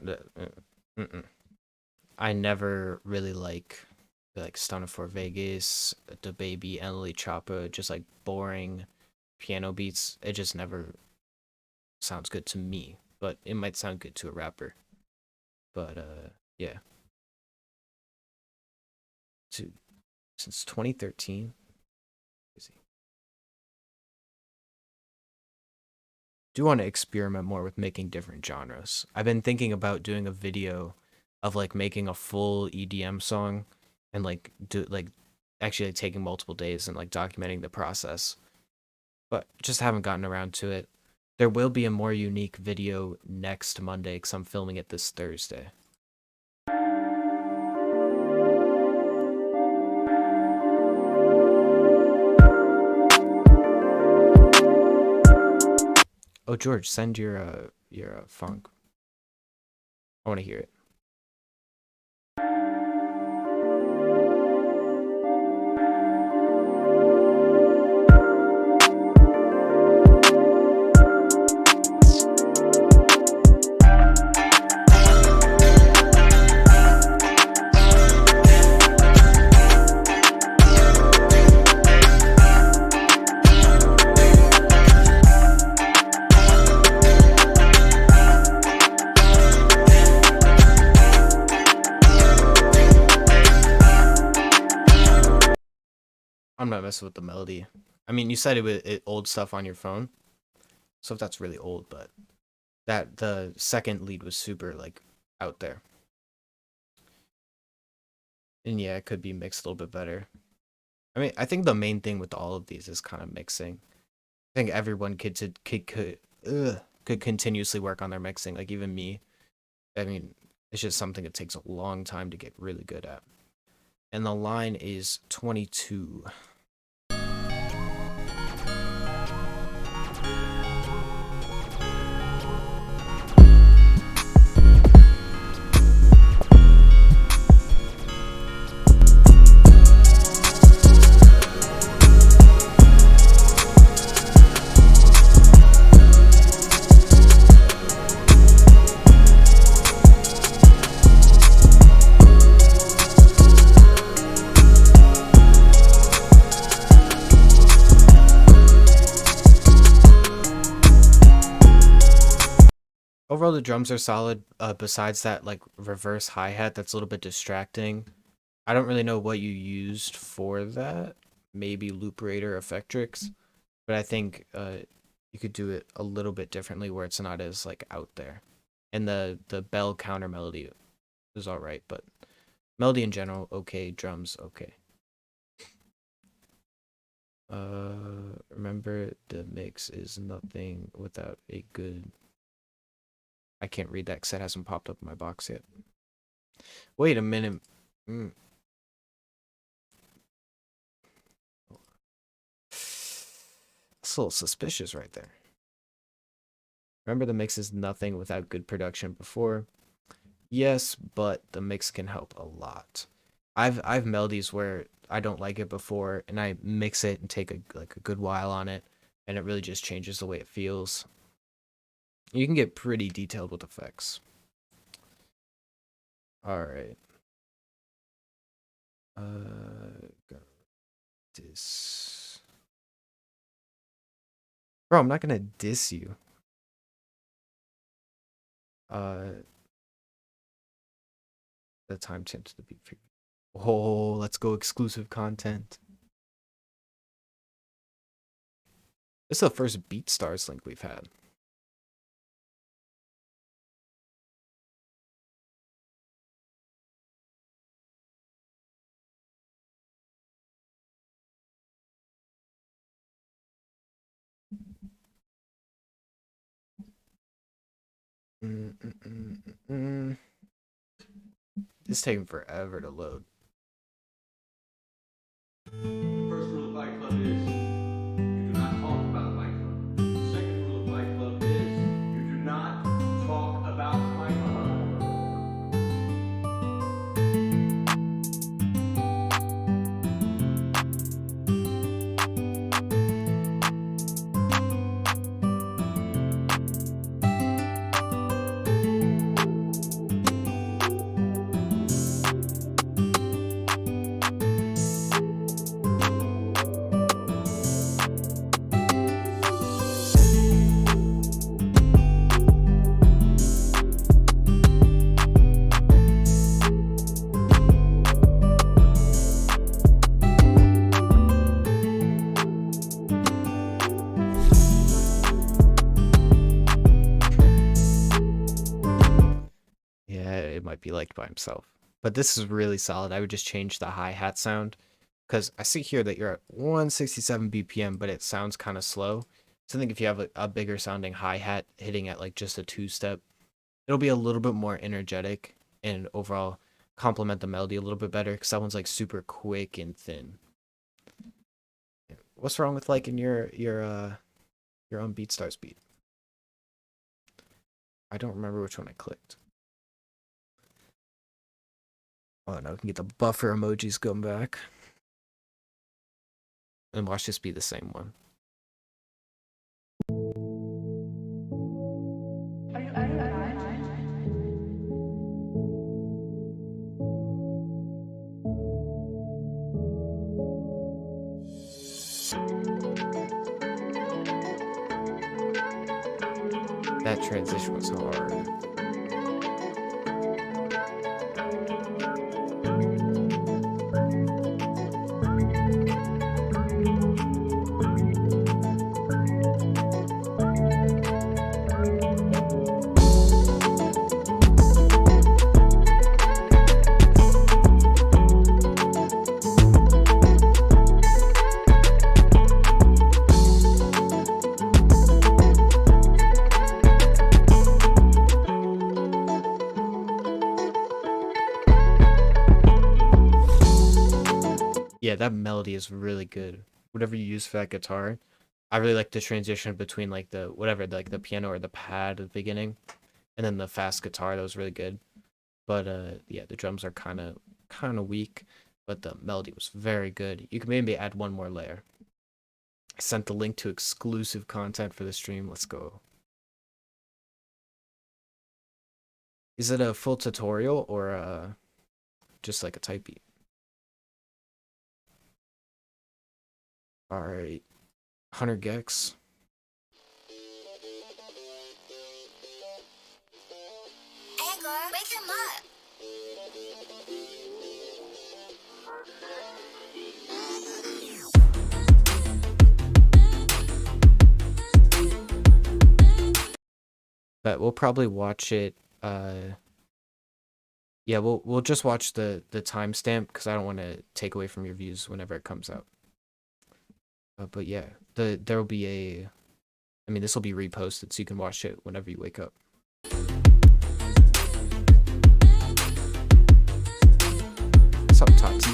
I never really like Stunner for Vegas, the Baby, Emily Choppa, just like boring piano beats. It just never sounds good to me, but it might sound good to a rapper. But yeah. Since 2013. do want to experiment more with making different genres. I've been thinking about doing a video of like making a full EDM song and like actually taking multiple days and like documenting the process. But just haven't gotten around to it. There will be a more unique video next Monday because I'm filming it this Thursday. Oh, George, send your funk. I want to hear it. I'm not messing with the melody. I mean, you said it with old stuff on your phone, so if that's really old, but the second lead was super like out there, and yeah, it could be mixed a little bit better. I mean, I think the main thing with all of these is kind of mixing. I think everyone could continuously work on their mixing, like even me. I mean, it's just something that takes a long time to get really good at. And the line is 22. Overall, the drums are solid. Besides that, like reverse hi-hat, that's a little bit distracting. I don't really know what you used for that. Maybe Looperator Effectrix, but I think you could do it a little bit differently where it's not as like out there. And the bell counter melody is all right, but melody in general, okay. Drums, okay. Remember the mix is nothing without a good. I can't read that because it hasn't popped up in my box yet. Wait a minute. That's a little suspicious right there. Remember the mix is nothing without good production before. Yes, but the mix can help a lot. I've melodies where I don't like it before and I mix it and take a good while on it and it really just changes the way it feels. You can get pretty detailed with effects. All right. Diss. Bro, I'm not gonna diss you. The time tends to be. Oh, let's go exclusive content. This is the first BeatStars link we've had. It's taking forever to load. First rule of Fight Club is you do not talk about Fight Club. The second rule of Fight Club is you do not talk about Fight Club. might be liked by himself. But this is really solid. I would just change the hi-hat sound, because I see here that you're at 167 BPM, but it sounds kind of slow. So I think if you have a bigger sounding hi-hat hitting at like just a two-step, it'll be a little bit more energetic and overall complement the melody a little bit better, because that one's like super quick and thin. What's wrong with liking your own BeatStars beat? I don't remember which one I clicked. Oh, now we can get the buffer emojis going back. And watch this be the same one. That transition was hard. Yeah, that melody is really good. Whatever you use for that guitar, I really like the transition between like the whatever, like the piano or the pad at the beginning, and then the fast guitar. That was really good. But yeah, the drums are kind of weak, but the melody was very good. You can maybe add one more layer. I sent the link to exclusive content for the stream. Let's go. Is it a full tutorial or just like a type beat? All right, 100 gex. Angor, wake him up. But we'll probably watch it. Yeah, we'll just watch the timestamp, because I don't want to take away from your views whenever it comes out. But yeah, there will be a. I mean, this will be reposted, so you can watch it whenever you wake up. What's up, Tati?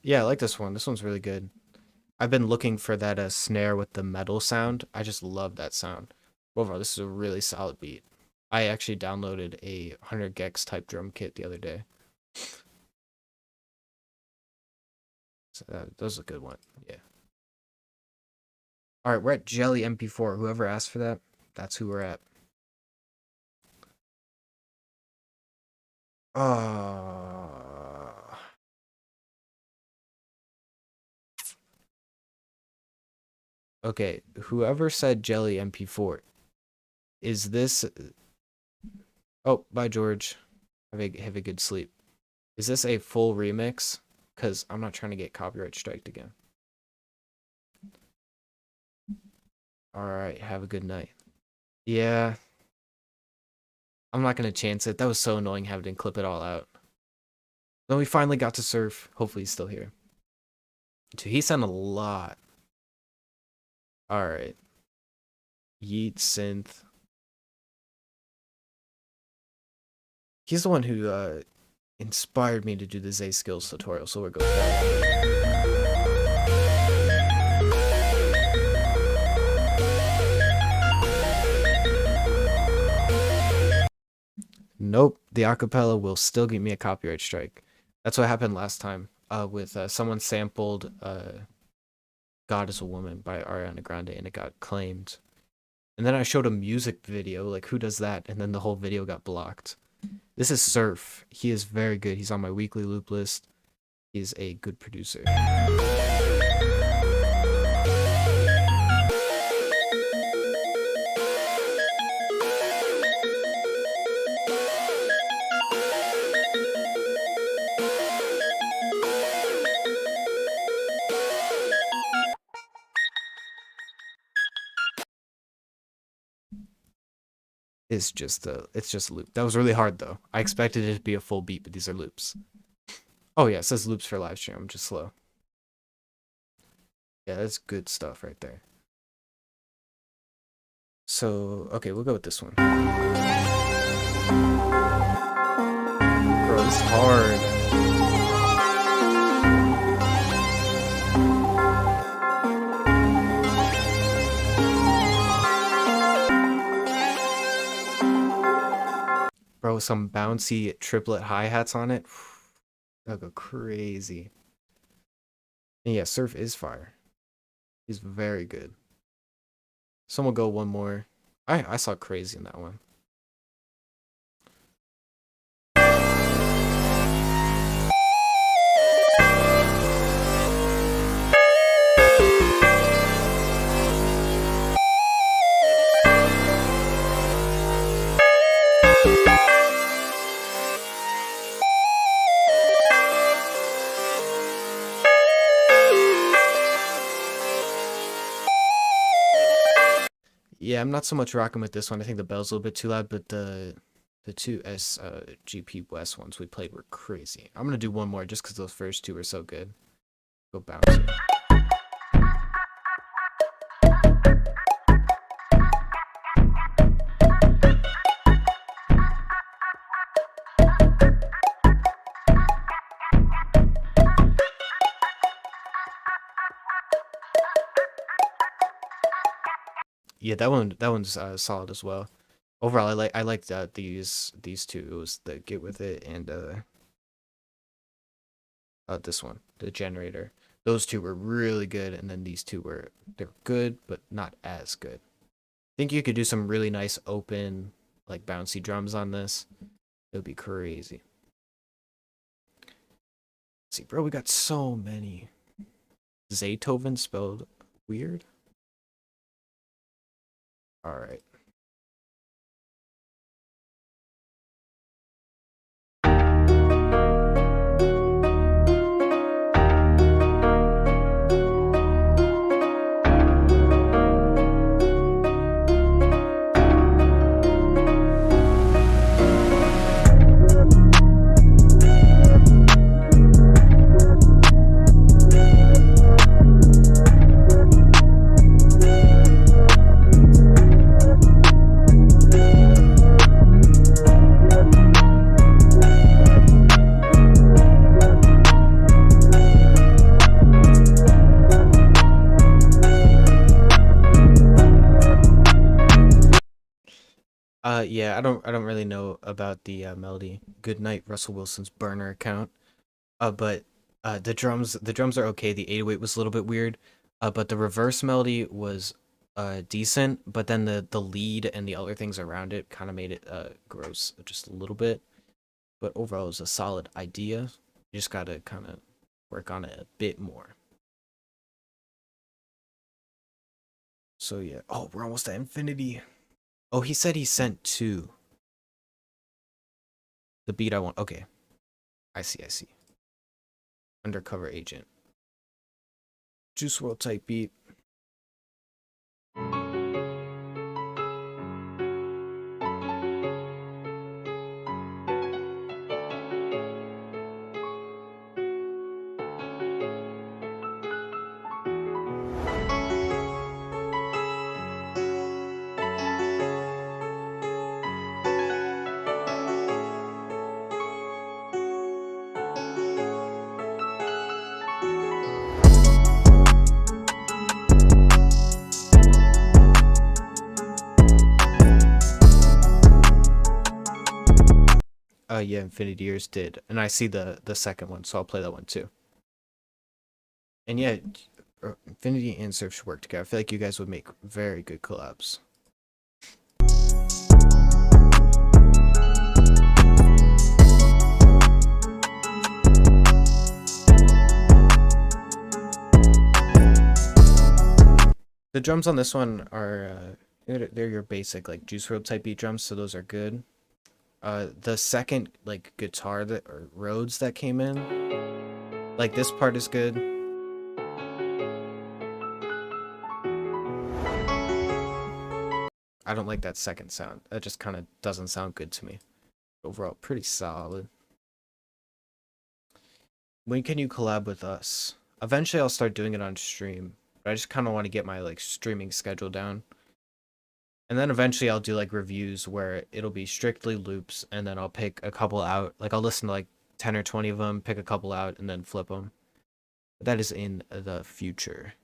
Yeah, I like this one. This one's really good. I've been looking for that snare with the metal sound. I just love that sound. Overall, this is a really solid beat. I actually downloaded a 100 gex type drum kit the other day. So that was a good one. Yeah. All right, we're at Jelly MP4. Whoever asked for that, that's who we're at. Okay, whoever said Jelly MP4, is this... Oh, bye, George. Have a good sleep. Is this a full remix? Because I'm not trying to get copyright striked again. Alright, have a good night. Yeah. I'm not going to chance it. That was so annoying having to clip it all out. Then we finally got to surf. Hopefully he's still here. Dude, he sent a lot. Alright. Yeet Synth. He's the one who inspired me to do the Zay Skills tutorial, so we're going back. Nope, the acapella will still give me a copyright strike. That's what happened last time with someone sampled God is a Woman by Ariana Grande, and it got claimed. And then I showed a music video, like who does that? And then the whole video got blocked. This is Surf. He is very good. He's on my weekly loop list. He's a good producer. It's just a loop. That was really hard though. I expected it to be a full beat, but these are loops. Oh yeah, it says loops for live stream. I'm just slow. Yeah, that's good stuff right there. So, okay, we'll go with this one. Bro, it's hard. Bro, some bouncy triplet hi-hats on it. That'll go crazy. And yeah, Surf is fire. He's very good. Someone go one more. I saw crazy in that one. Yeah, I'm not so much rocking with this one. I think the bell's a little bit too loud, but the two SGP West ones we played were crazy. I'm gonna do one more just because those first two were so good. Go bouncy. Yeah, that one's solid as well. Overall, I like these two. It was the Get With It and this one, the Generator. Those two were really good, and then these two they're good but not as good. I think you could do some really nice open, like bouncy drums on this. It would be crazy. Let's see, bro, we got so many. Zaytoven spelled weird. All right. Yeah, I don't really know about the melody. Good night, Russell Wilson's burner account. But the drums are okay. The 808 was a little bit weird. But the reverse melody was decent, but then the lead and the other things around it kind of made it gross just a little bit. But overall, it was a solid idea. You just gotta kind of work on it a bit more. So yeah. Oh, we're almost at infinity. Oh, he said he sent two. The beat I want. Okay. I see. Undercover agent. Juice WRLD type beat. Yeah, Infinity Years did, and I see the second one, so I'll play that one too. And yeah, Infinity and Surf should work together. I feel like you guys would make very good collabs. The drums on this one are they're your basic like Juice WRLD type beat drums, so those are good. The second like guitar that or Rhodes that came in, like this part is good. I don't like that second sound. That just kind of doesn't sound good to me. Overall, pretty solid. When can you collab with us? Eventually, I'll start doing it on stream. But I just kind of want to get my like streaming schedule down. And then eventually I'll do like reviews where it'll be strictly loops, and then I'll pick a couple out. Like I'll listen to like 10 or 20 of them, pick a couple out, and then flip them. But that is in the future.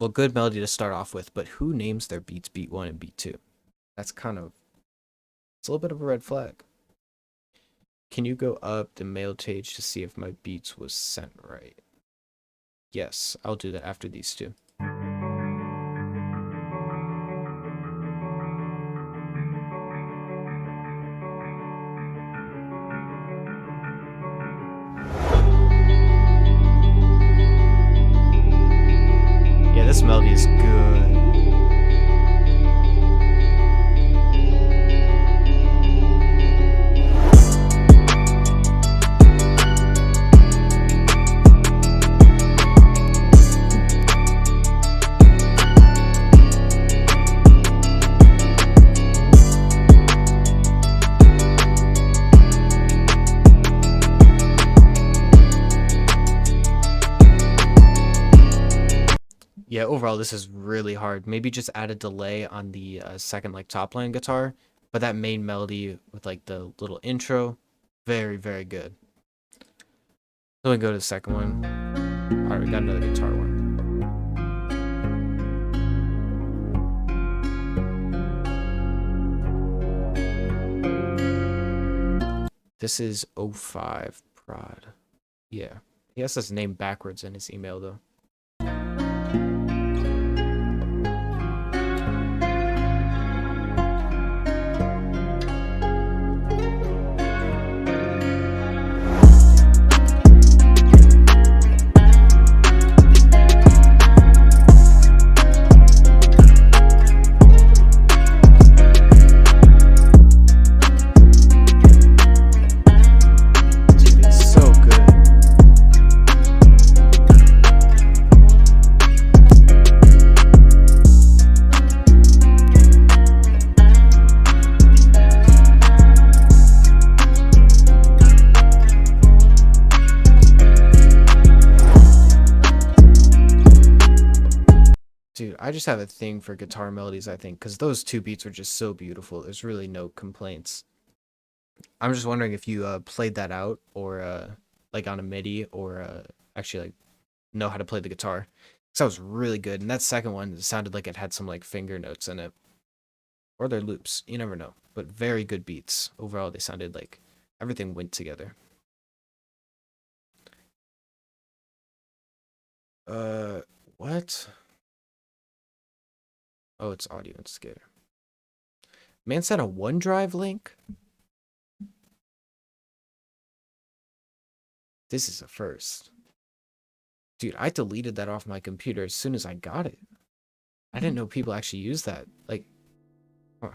Well, good melody to start off with, but who names their beats beat 1 and beat 2? That's kind of... It's a little bit of a red flag. Can you go up the mail page to see if my beats was sent right? Yes, I'll do that after these two. Yeah, this melody is good. Yeah, overall, this is really hard. Maybe just add a delay on the second, like, top line guitar. But that main melody with, like, the little intro, very, very good. So we go to the second one. Alright, we got another guitar one. This is 05 prod. Yeah. He has his name backwards in his email, though. Dude, I just have a thing for guitar melodies, I think, because those two beats are just so beautiful. There's really no complaints. I'm just wondering if you played that out, or like on a MIDI, or actually like know how to play the guitar. Because that was really good. And that second one sounded like it had some like finger notes in it. Or they're loops. You never know. But very good beats. Overall, they sounded like everything went together. What? Oh, it's audio and skater. Man sent a OneDrive link? This is a first. Dude, I deleted that off my computer as soon as I got it. I didn't know people actually use that. Like, huh.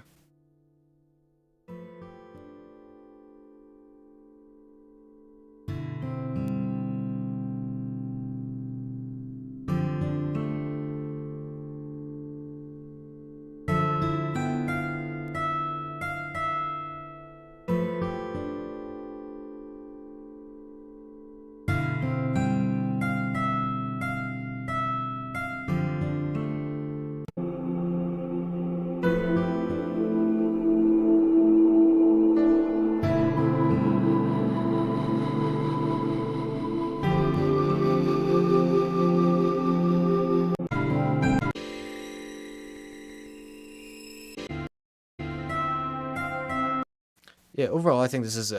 Yeah, overall, I think this is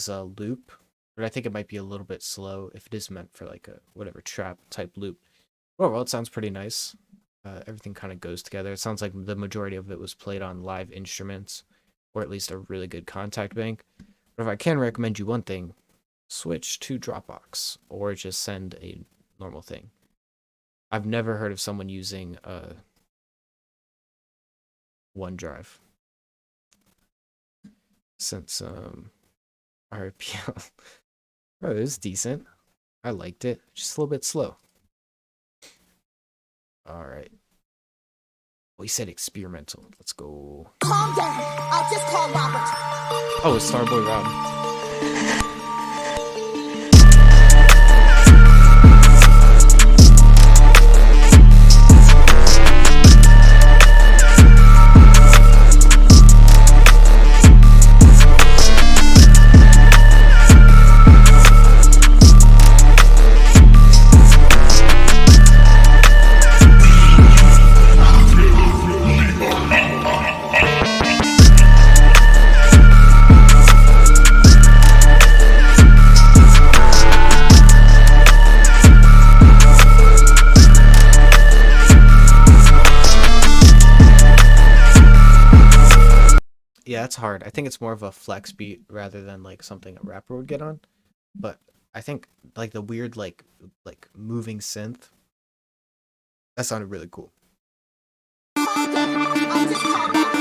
a loop, but I think it might be a little bit slow if it is meant for like a whatever trap type loop. Overall, it sounds pretty nice. Everything kind of goes together. It sounds like the majority of it was played on live instruments, or at least a really good contact bank. But if I can recommend you one thing, switch to Dropbox or just send a normal thing. I've never heard of someone using OneDrive since RPL. Oh, it was decent. I liked it. Just a little bit slow. All right. Well, he said experimental. Let's go. Calm down. I'll just call Robert. Oh, it's Starboy Rob. Yeah, it's hard. I think it's more of a flex beat rather than like something a rapper would get on. But I think like the weird like moving synth, that sounded really cool. Calm down. I'll just call Robert.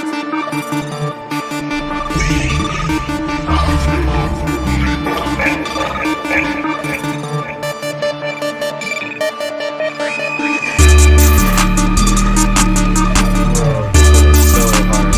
So hard.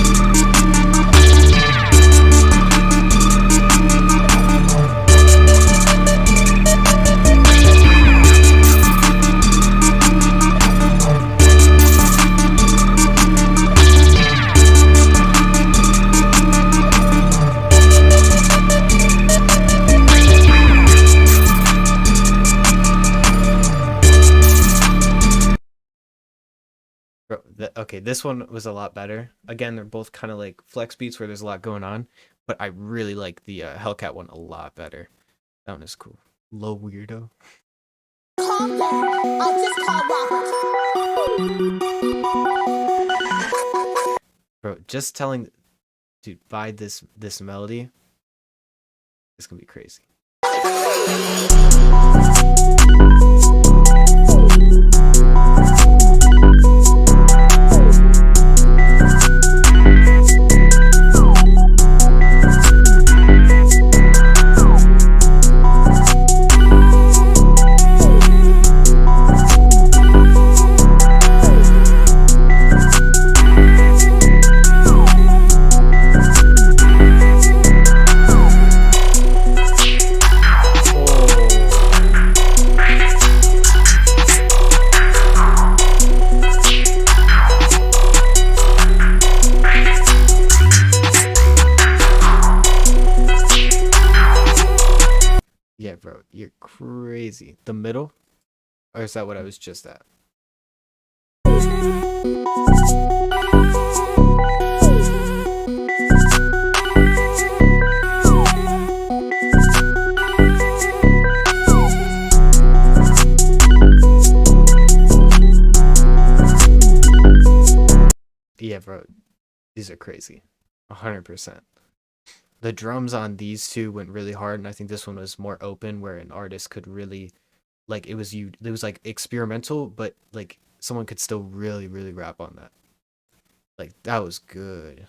Bro, okay, this one was a lot better. Again, they're both kind of like flex beats where there's a lot going on, but I really like the Hellcat one a lot better. That one is cool. Low weirdo. Calm down. I'll just call Robert. Bro, just telling dude, buy this melody. It's gonna be crazy. Yeah, bro, you're crazy. The middle? Or is that what I was just at? Yeah, bro, these are crazy. 100%. The drums on these two went really hard, and I think this one was more open, where an artist could really, like, it was like experimental, but like someone could still really rap on that. Like that was good.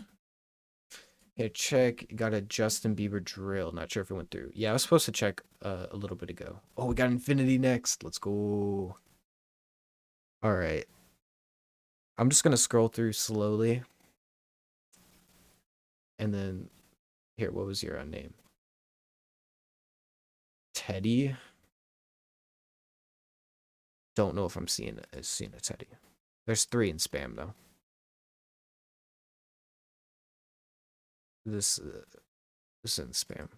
Here, check. Got a Justin Bieber drill. Not sure if it went through. Yeah, I was supposed to check a little bit ago. Oh, we got Infinity next. Let's go. All right. I'm just gonna scroll through slowly, and then here. What was your name? Teddy. Don't know if I'm seeing a Teddy. There's 3 in spam though. This is in spam.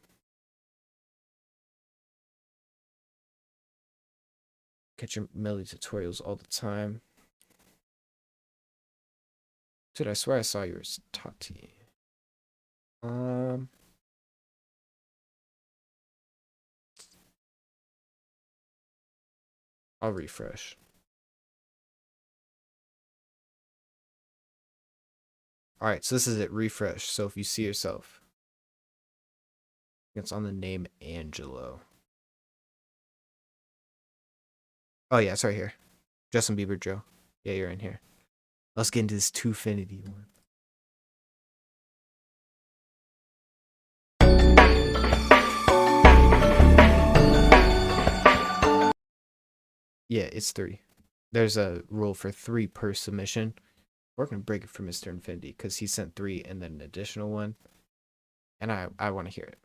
Catch your melody tutorials all the time. Dude, I swear I saw yours, Tati. I'll refresh. All right, so this is it. Refresh. So if you see yourself, It's on the name Angelo. Oh yeah, it's right here. Justin Bieber Joe. Yeah, you're in here. Let's get into this Twofinity one. Yeah, it's 3. There's a rule for 3 per submission. We're gonna break it for Mr. Infinity because he sent 3 and then an additional one. And I want to hear it.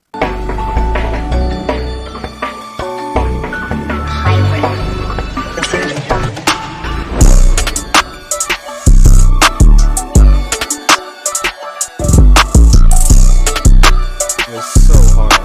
It was so hard.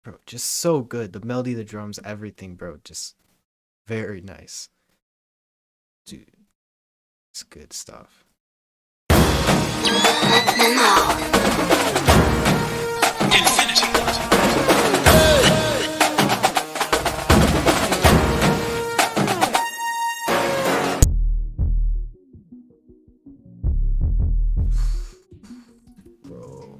Bro, just so good. The melody, the drums, everything, bro. Just very nice. Dude, it's good stuff. Bro.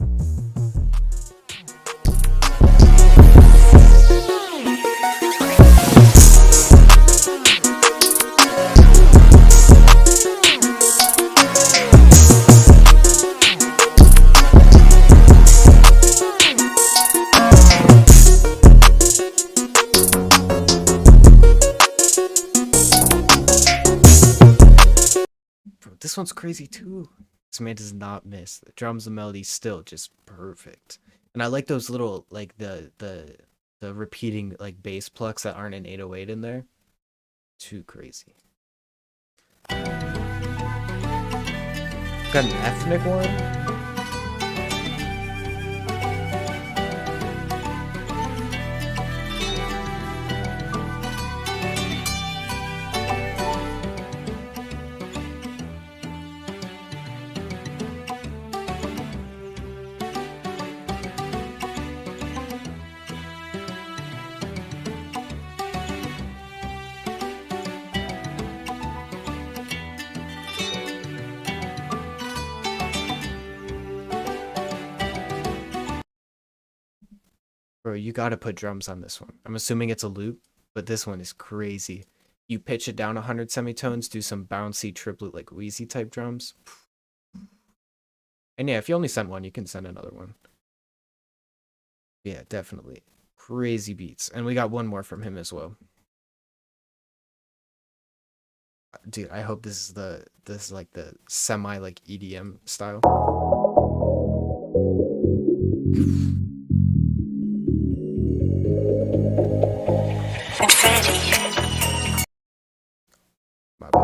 Bro, this one's crazy too. This man does not miss. The drums, the melody, still just perfect. And I like those little like the repeating like bass plucks that aren't an 808 in there. Too crazy. Got an ethnic one. Bro, you gotta put drums on this one. I'm assuming it's a loop, but this one is crazy. You pitch it down 100 semitones, do some bouncy triplet like Wheezy type drums. And yeah, if you only sent one, you can send another one. Yeah, definitely. Crazy beats. And we got one more from him as well. Dude, I hope this is like the semi like EDM style. My bad.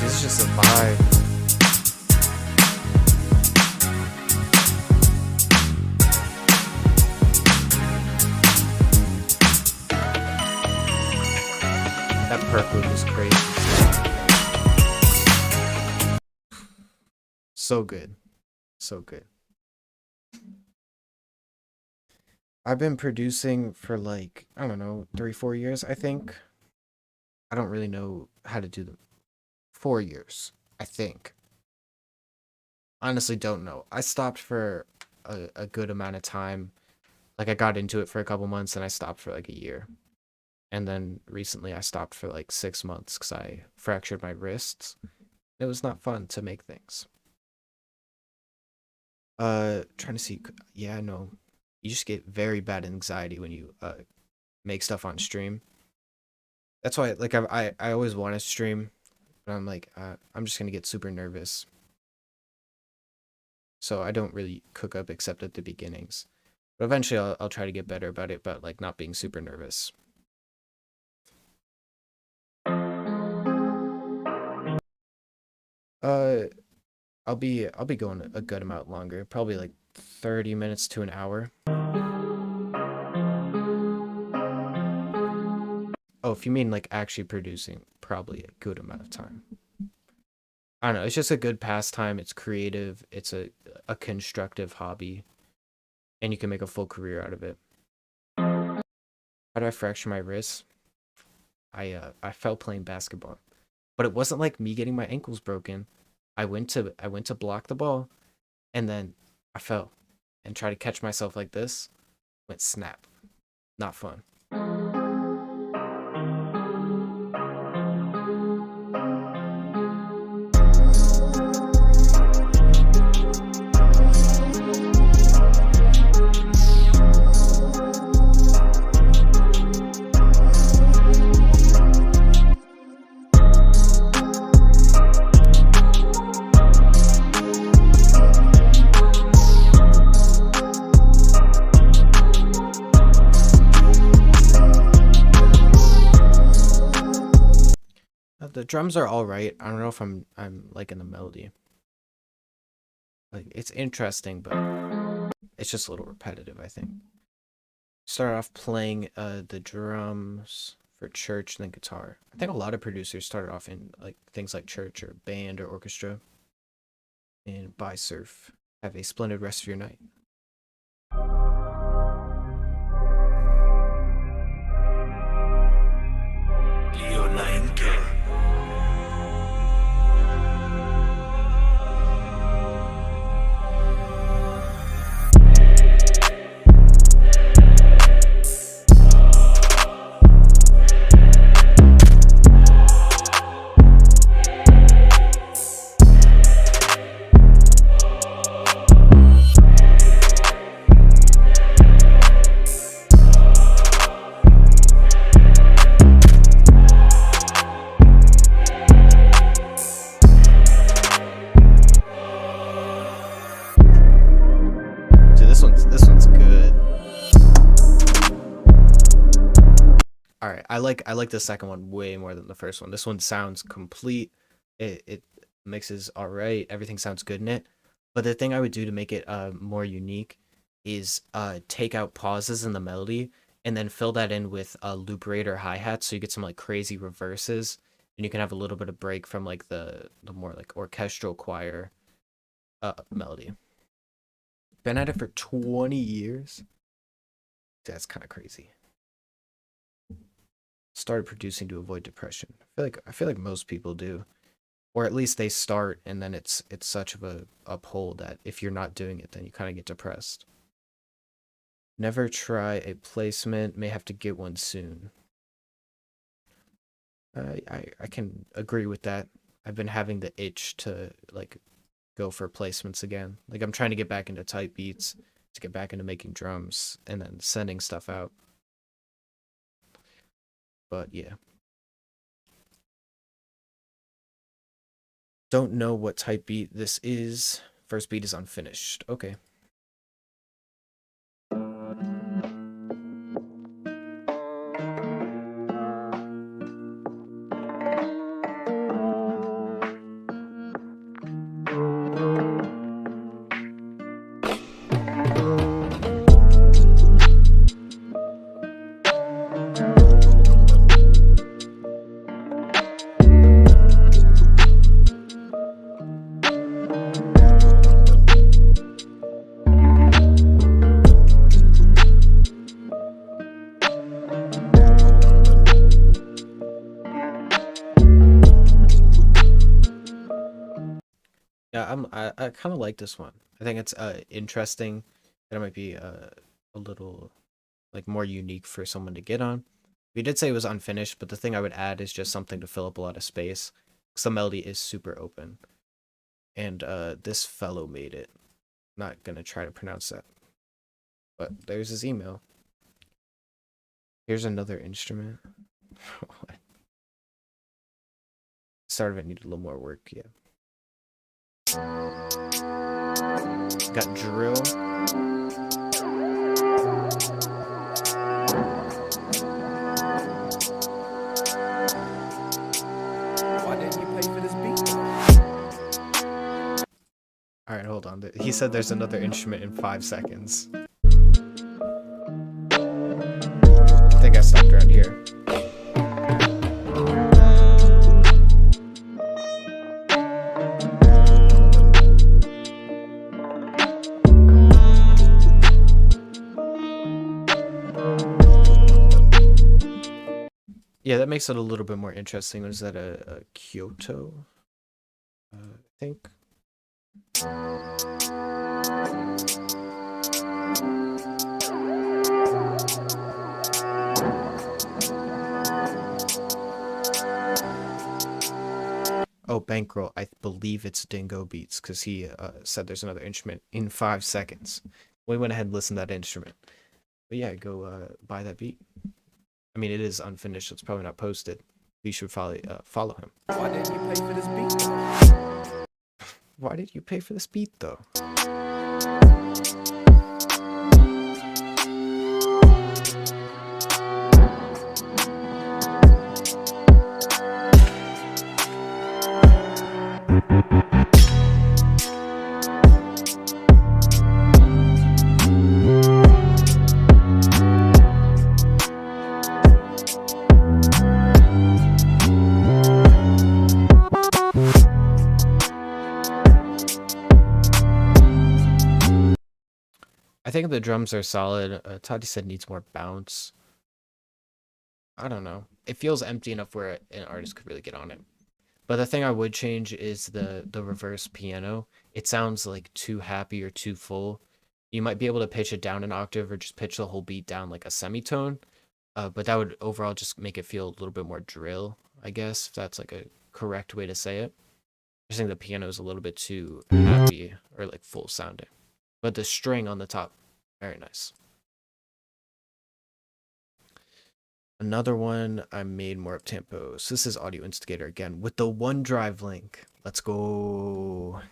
This is just a vibe. That perk loop is crazy. So good. So good. I've been producing for like, I don't know, 3-4 years, I think. I don't really know how to do them. 4 years, I think. Honestly, don't know. I stopped for a good amount of time. Like, I got into it for a couple months and I stopped for like a year. And then recently I stopped for like 6 months because I fractured my wrists. It was not fun to make things. Trying to see. Yeah, no. you just get very bad anxiety when you make stuff on stream. That's why like I always want to stream, but I'm like I'm just gonna get super nervous. So I don't really cook up except at the beginnings. But eventually I'll try to get better about it, but like not being super nervous. Uh I'll be going a good amount longer, probably like 30 minutes to an hour. Oh, if you mean like actually producing, probably a good amount of time. I don't know, it's just a good pastime, it's creative, it's a constructive hobby, and you can make a full career out of it. How did I fracture my wrist? I fell playing basketball. But it wasn't like me getting my ankles broken. I went to block the ball, and then I fell and tried to catch myself like this. Went snap. Not fun. The drums are all right. I don't know if I'm liking the melody. Like it's interesting, but it's just a little repetitive, I think. Start off playing the drums for church and then guitar. I think a lot of producers started off in like things like church or band or orchestra. And bye surf. Have a splendid rest of your night. This one's good. All right, I like the second one way more than the first one. This one sounds complete. It mixes all right. Everything sounds good in it. But the thing I would do to make it more unique is take out pauses in the melody and then fill that in with a loop rate or hi-hat, so you get some like crazy reverses, and you can have a little bit of break from like the more like orchestral choir melody. Been at it for 20 years. That's kind of crazy. Started producing to avoid depression. I feel like most people do, or at least they start and then it's such of a pull that if you're not doing it, then you kind of get depressed. Never try a placement. May have to get one soon. I can agree with that. I've been having the itch to like go for placements again. Like I'm trying to get back into type beats, to get back into making drums and then sending stuff out. But yeah. Don't know what type beat this is. First beat is unfinished. Okay. Yeah, I kind of like this one. I think it's interesting. That it might be a little like more unique for someone to get on. We did say it was unfinished, but the thing I would add is just something to fill up a lot of space, because the melody is super open. And this fellow made it. Not gonna try to pronounce that. But there's his email. Here's another instrument. Start of it needed a little more work, yeah. Got drill. Why didn't you pay for this beat? Alright, hold on. He said there's another instrument in 5 seconds. I think I stopped around here. Yeah, that makes it a little bit more interesting. Was that a Kyoto? I think. Oh, Bankroll. I believe it's Dingo Beats because he said there's another instrument in 5 seconds. We went ahead and listened to that instrument. But yeah, go buy that beat. I mean, it is unfinished, so it's probably not posted. You should follow him. Why didn't you pay for this beat? Why did you pay for this beat, though? I think the drums are solid. Toddy said needs more bounce. I don't know. It feels empty enough where an artist could really get on it. But the thing I would change is the reverse piano. It sounds like too happy or too full. You might be able to pitch it down an octave or just pitch the whole beat down like a semitone. But that would overall just make it feel a little bit more drill, I guess, if that's like a correct way to say it. I just think the piano is a little bit too happy or like full sounding. But the string on the top, very nice. Another one, I made more up tempo. So this is Audio Instigator again with the OneDrive link. Let's go.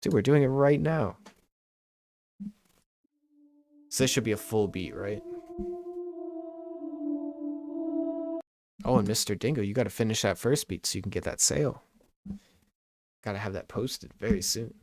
Dude, we're doing it right now. So this should be a full beat, right? Oh, and Mr. Dingo, you got to finish that first beat so you can get that sale. Got to have that posted very soon.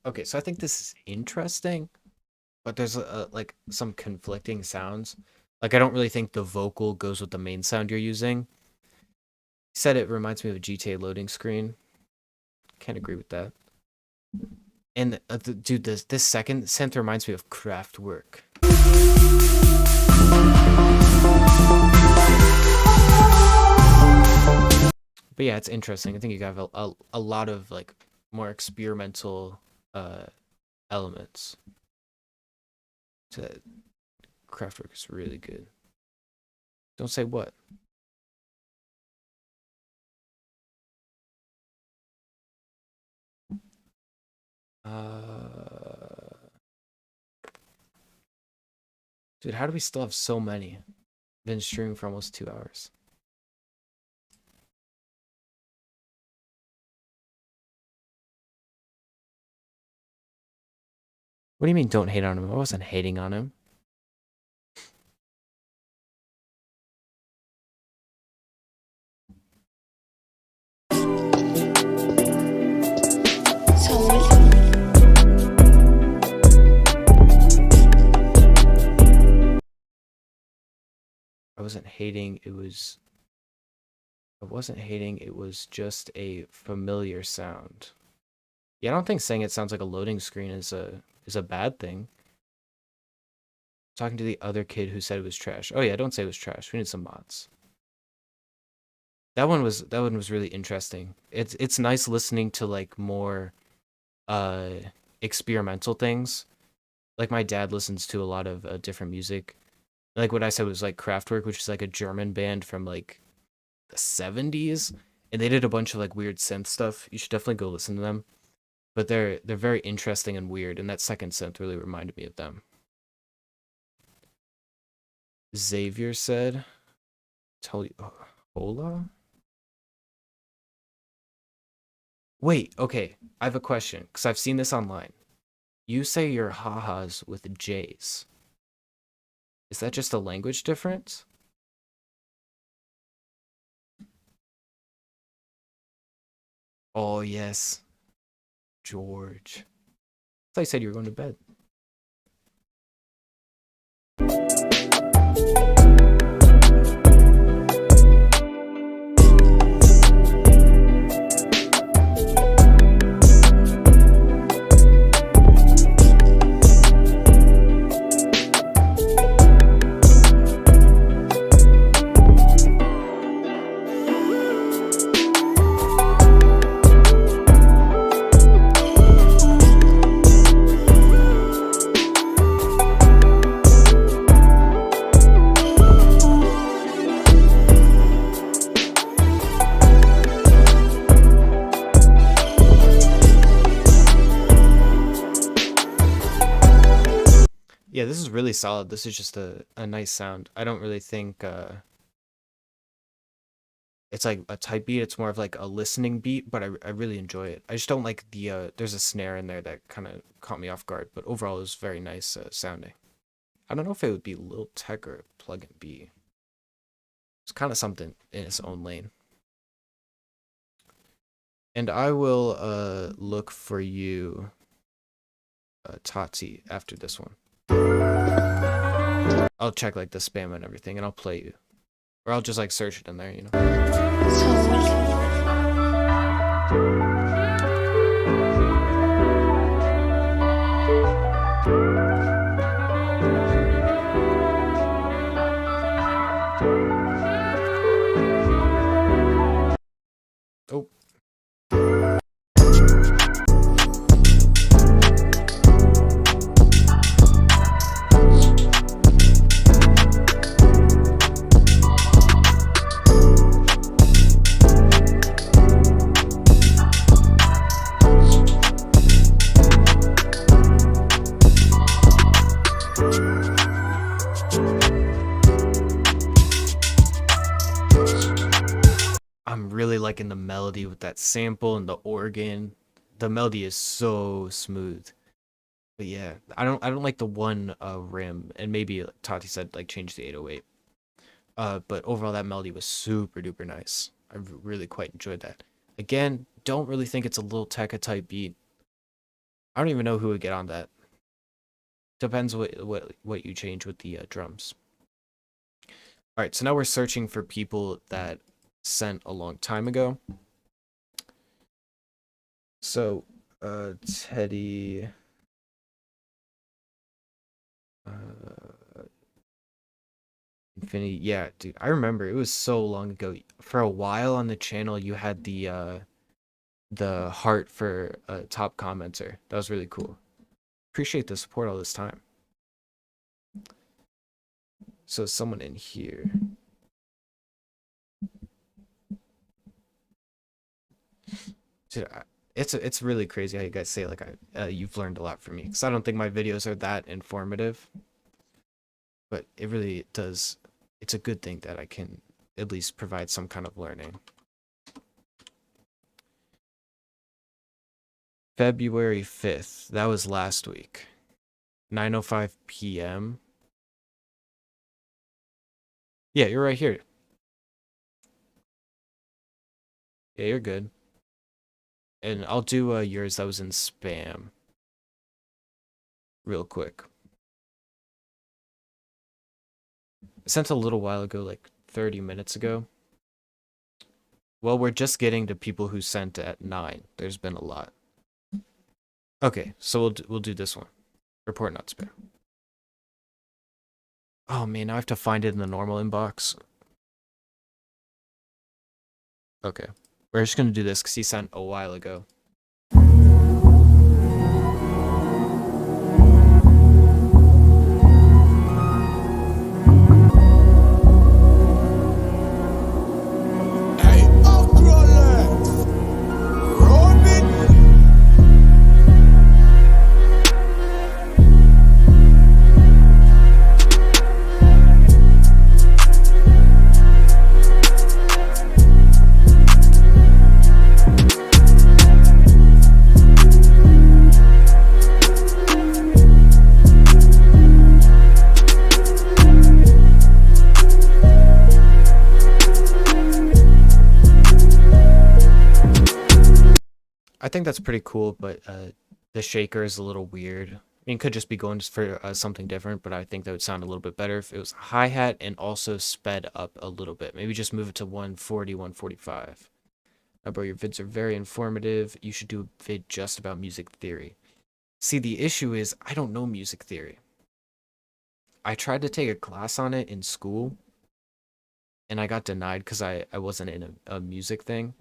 Okay, so I think this is interesting, but there's like some conflicting sounds. Like I don't really think the vocal goes with the main sound you're using. He said it reminds me of a GTA loading screen. Can't agree with that. And dude, this second synth reminds me of Kraftwerk. But yeah, it's interesting. I think you have a lot of like more experimental elements. So Kraftwerk is really good. Don't say what. Dude, how do we still have so many? Been streaming for almost 2 hours. What do you mean don't hate on him? I wasn't hating on him. I wasn't hating, it was just a familiar sound. Yeah, I don't think saying it sounds like a loading screen is a bad thing. Talking to the other kid who said it was trash. Oh yeah, don't say it was trash. We need some mods. That one was really interesting. It's nice listening to like more experimental things. Like my dad listens to a lot of different music. Like what I said was like Kraftwerk, which is like a German band from like the 70s, and they did a bunch of like weird synth stuff. You should definitely go listen to them. But they're very interesting and weird, and that second synth really reminded me of them. Xavier said, "Tell you, hola." Wait, okay. I have a question because I've seen this online. You say your ha-has with J's. Is that just a language difference? Oh, yes. George. I thought you said you were going to bed. Yeah, this is really solid. This is just a nice sound. I don't really think it's like a type beat. It's more of like a listening beat, but I really enjoy it. I just don't like the there's a snare in there that kind of caught me off guard, but overall it was very nice sounding. I don't know if it would be Lil Tech or Plugin B. It's kind of something in its own lane. And I will look for you, Tati, after this one. I'll check like the spam and everything, and I'll play you. Or I'll just like search it in there, you know. Oh. I'm really liking the melody with that sample and the organ. The melody is so smooth. But yeah, I don't like the one rim, and maybe Tati said like change the 808. But overall that melody was super duper nice. I really quite enjoyed that. Again, don't really think it's a Lil Tecca type beat. I don't even know who would get on that. Depends what you change with the drums. All right, so now we're searching for people that sent a long time ago. So, Teddy, Infinity, yeah, dude, I remember it was so long ago. For a while on the channel, you had the heart for top commenter. That was really cool. Appreciate the support all this time. So someone in here. Dude, it's really crazy how you guys say like you've learned a lot from me, because I don't think my videos are that informative, but it really does. It's a good thing that I can at least provide some kind of learning. February 5th, that was last week. 9:05 p.m. Yeah, you're right here. Yeah, you're good. And I'll do yours that was in spam real quick. I sent a little while ago, like 30 minutes ago. Well, we're just getting to people who sent at 9. There's been a lot. Okay, so we'll do this one. Report not spam. Oh man, now I have to find it in the normal inbox. Okay. We're just gonna do this because he sent a while ago. I think that's pretty cool, but the shaker is a little weird. I mean, it could just be going just for something different, but I think that would sound a little bit better if it was hi-hat and also sped up a little bit. Maybe just move it to 140, 145. Now, bro, your vids are very informative. You should do a vid just about music theory. See, the issue is I don't know music theory. I tried to take a class on it in school, and I got denied because I wasn't in a music thing.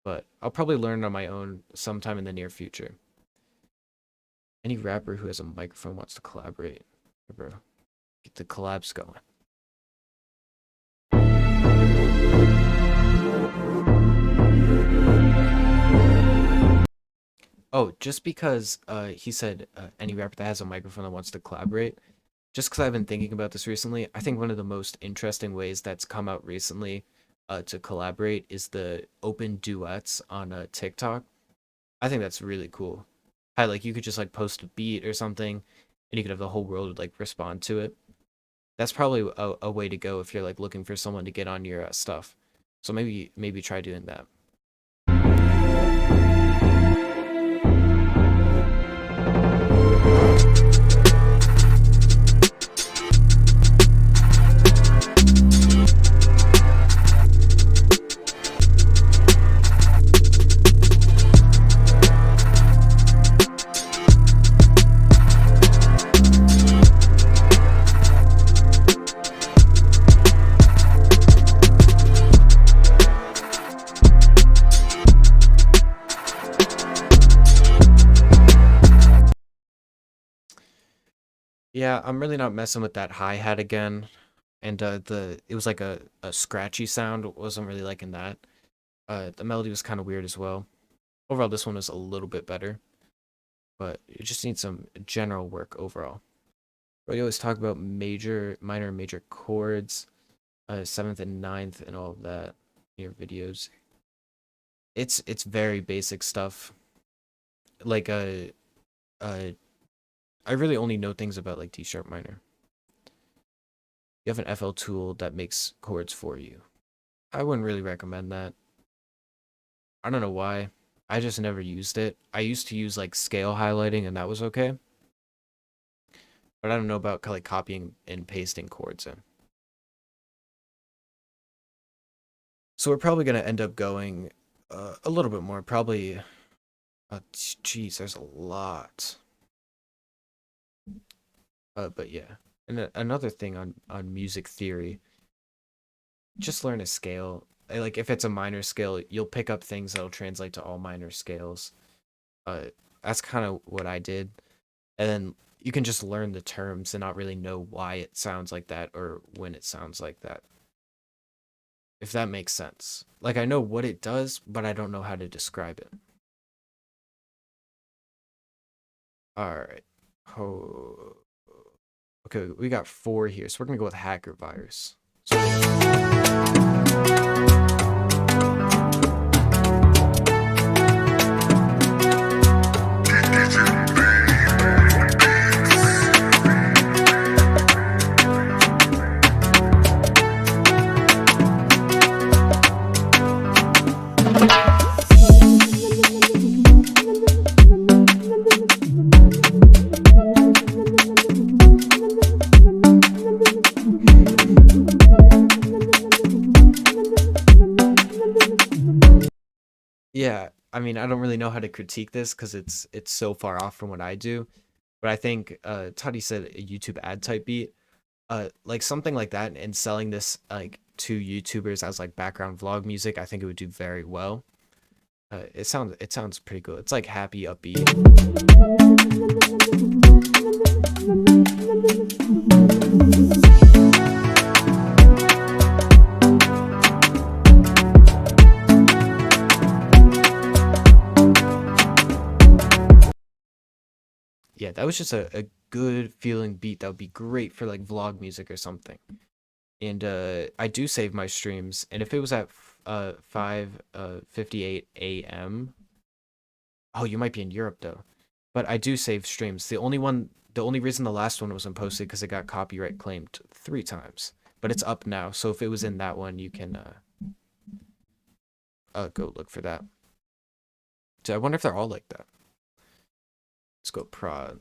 But I'll probably learn on my own sometime in the near future. Any rapper who has a microphone wants to collaborate. Bro, get the collabs going. Oh, just because he said any rapper that has a microphone that wants to collaborate, just because I've been thinking about this recently, I think one of the most interesting ways that's come out recently to collaborate is the open duets on TikTok. I think that's really cool. How like you could just like post a beat or something, and you could have the whole world like respond to it. That's probably a way to go if you're like looking for someone to get on your stuff. So maybe try doing that. Yeah, I'm really not messing with that hi-hat again. And it was like a scratchy sound. Wasn't really liking that. The melody was kind of weird as well. Overall, this one was a little bit better. But it just needs some general work overall. But you always talk about major, minor, and major chords, 7th and 9th and all of that in your videos. It's very basic stuff. Like I really only know things about like D sharp minor. You have an FL tool that makes chords for you. I wouldn't really recommend that. I don't know why. I just never used it. I used to use like scale highlighting and that was okay. But I don't know about like copying and pasting chords in. So we're probably going to end up going a little bit more. Probably, geez, there's a lot. But yeah, and another thing on music theory, just learn a scale. Like if it's a minor scale, you'll pick up things that'll translate to all minor scales. That's kind of what I did, and then you can just learn the terms and not really know why it sounds like that or when it sounds like that. If that makes sense. Like I know what it does, but I don't know how to describe it. All right. Oh. Okay, we got 4 here, so we're gonna go with hacker virus. I mean, I don't really know how to critique this because it's so far off from what I do. But I think Toddy said a YouTube ad type beat. Like something like that, and selling this like to YouTubers as like background vlog music, I think it would do very well. It sounds pretty good. It's like happy, upbeat. Yeah, that was just a good feeling beat that would be great for like vlog music or something. And I do save my streams, and if it was at 5:58 a.m. Oh, you might be in Europe though. But I do save streams. The only reason the last one wasn't posted because it got copyright claimed 3 times. But it's up now, so if it was in that one, you can go look for that. So I wonder if they're all like that. Let's go prod.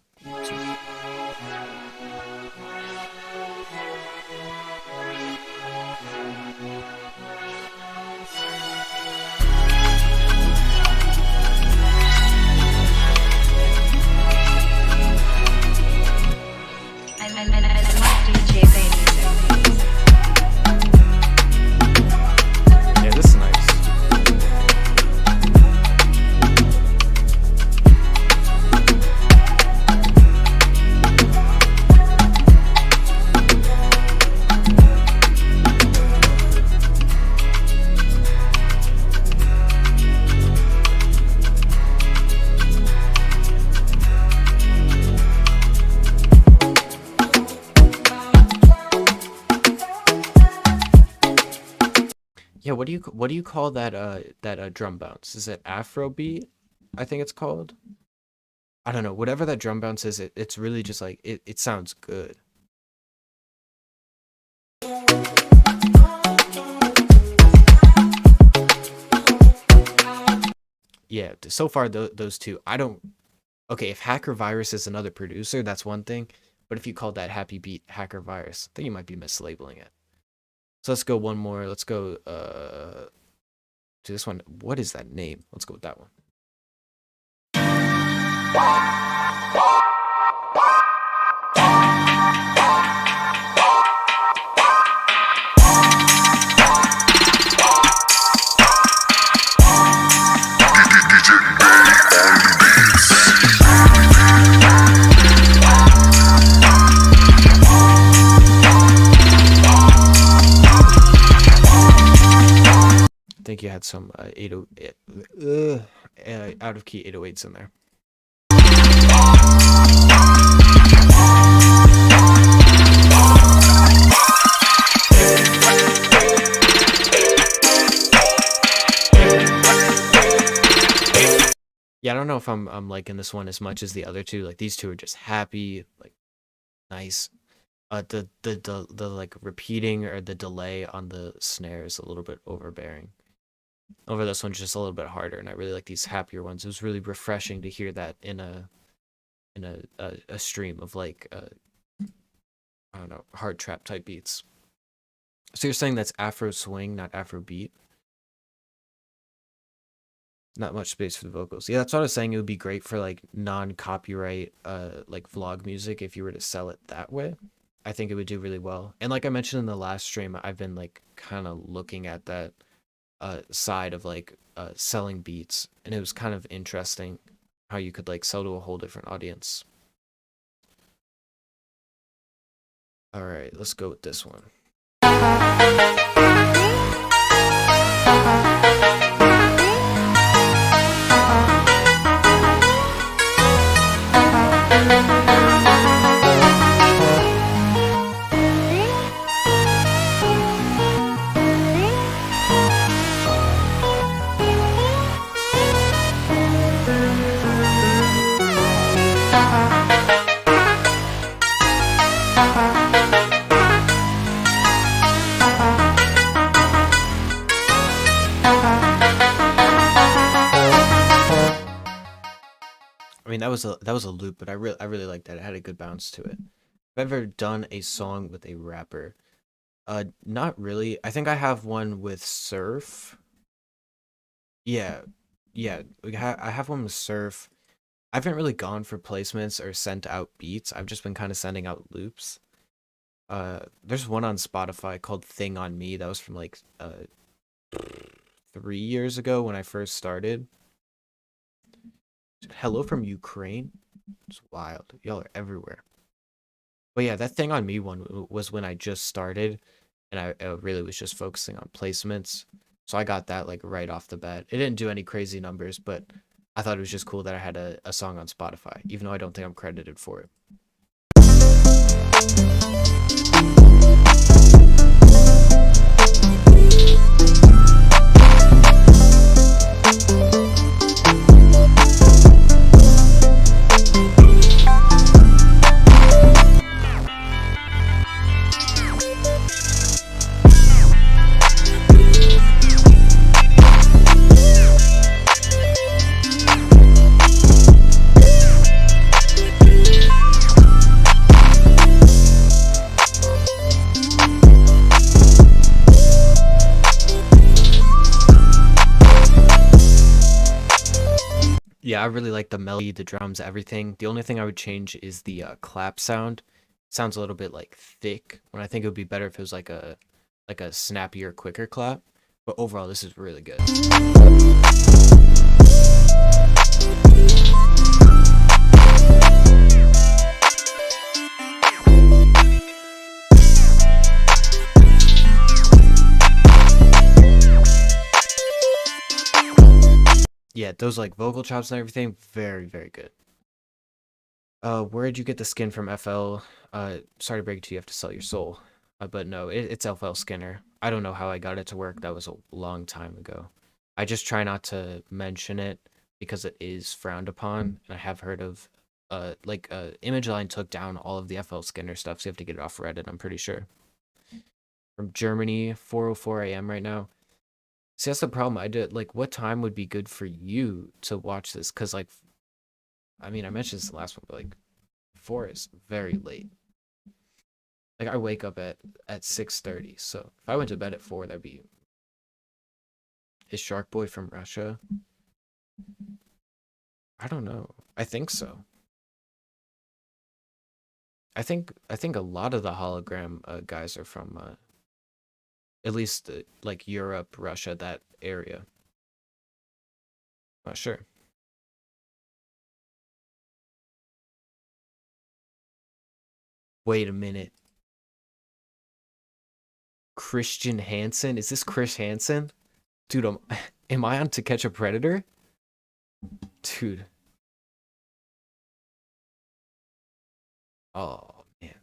Yeah, this is nice. Yeah, what do you call that drum bounce? Is it Afrobeat? I think it's called. I don't know. Whatever that drum bounce is, it's really just like it sounds good. Yeah, so far those two. I don't. Okay, if Hacker Virus is another producer, that's one thing. But if you called that Happy Beat Hacker Virus, then you might be mislabeling it. So let's go one more. Let's go to this one. What is that name? Let's go with that one. I think you had some 808 out of key 808s in there. Yeah, I don't know if I'm liking this one as much as the other two. Like these two are just happy, like nice. The like repeating or the delay on the snare is a little bit overbearing. Over this one's just a little bit harder, and I really like these happier ones. It was really refreshing to hear that in a stream of like I don't know, hard trap type beats. So you're saying that's Afro swing, not Afro beat? Not much space for the vocals. Yeah, that's what I was saying. It would be great for like non-copyright like vlog music if you were to sell it that way. I think it would do really well. And like I mentioned in the last stream, I've been like kind of looking at that side of like selling beats, and it was kind of interesting how you could like sell to a whole different audience. All right, let's go with this one. I mean, that was a loop, but I really liked that. It had a good bounce to it. Have I ever done a song with a rapper? Not really. I think I have one with Surf. Yeah, yeah, I have one with Surf. I haven't really gone for placements or sent out beats. I've just been kind of sending out loops. There's one on Spotify called Thing on Me that was from like 3 years ago when I first started. Hello from Ukraine. It's wild. Y'all are everywhere. But yeah, that Thing on Me one was when I just started, and I really was just focusing on placements. So I got that like right off the bat. It didn't do any crazy numbers, but I thought it was just cool that I had a song on Spotify, even though I don't think I'm credited for it. Yeah, I really like the melody, the drums, everything. The only thing I would change is the clap sound. It sounds a little bit like thick, when I think it would be better if it was like a snappier, quicker clap. But overall, this is really good. Yeah, those like vocal chops and everything, very, very good. Where'd you get the skin from, FL? Sorry to break it to you, you have to sell your soul. But no, it's FL Skinner. I don't know how I got it to work. That was a long time ago. I just try not to mention it because it is frowned upon, and I have heard of ImageLine took down all of the FL Skinner stuff, so you have to get it off Reddit, I'm pretty sure. From Germany, 4:04 a.m. right now. See, that's the problem. I did like, what time would be good for you to watch this? Because like, I mean, I mentioned this in the last one, but like, 4 is very late. Like, I wake up at 6:30, so if I went to bed at 4, that'd be. Is Shark Boy from Russia? I don't know. I think so. I think a lot of the hologram guys are from at least like Europe, Russia, that area. Not sure. Wait a minute. Christian Hansen? Is this Chris Hansen? Dude, am I on To Catch a Predator? Dude. Oh, man.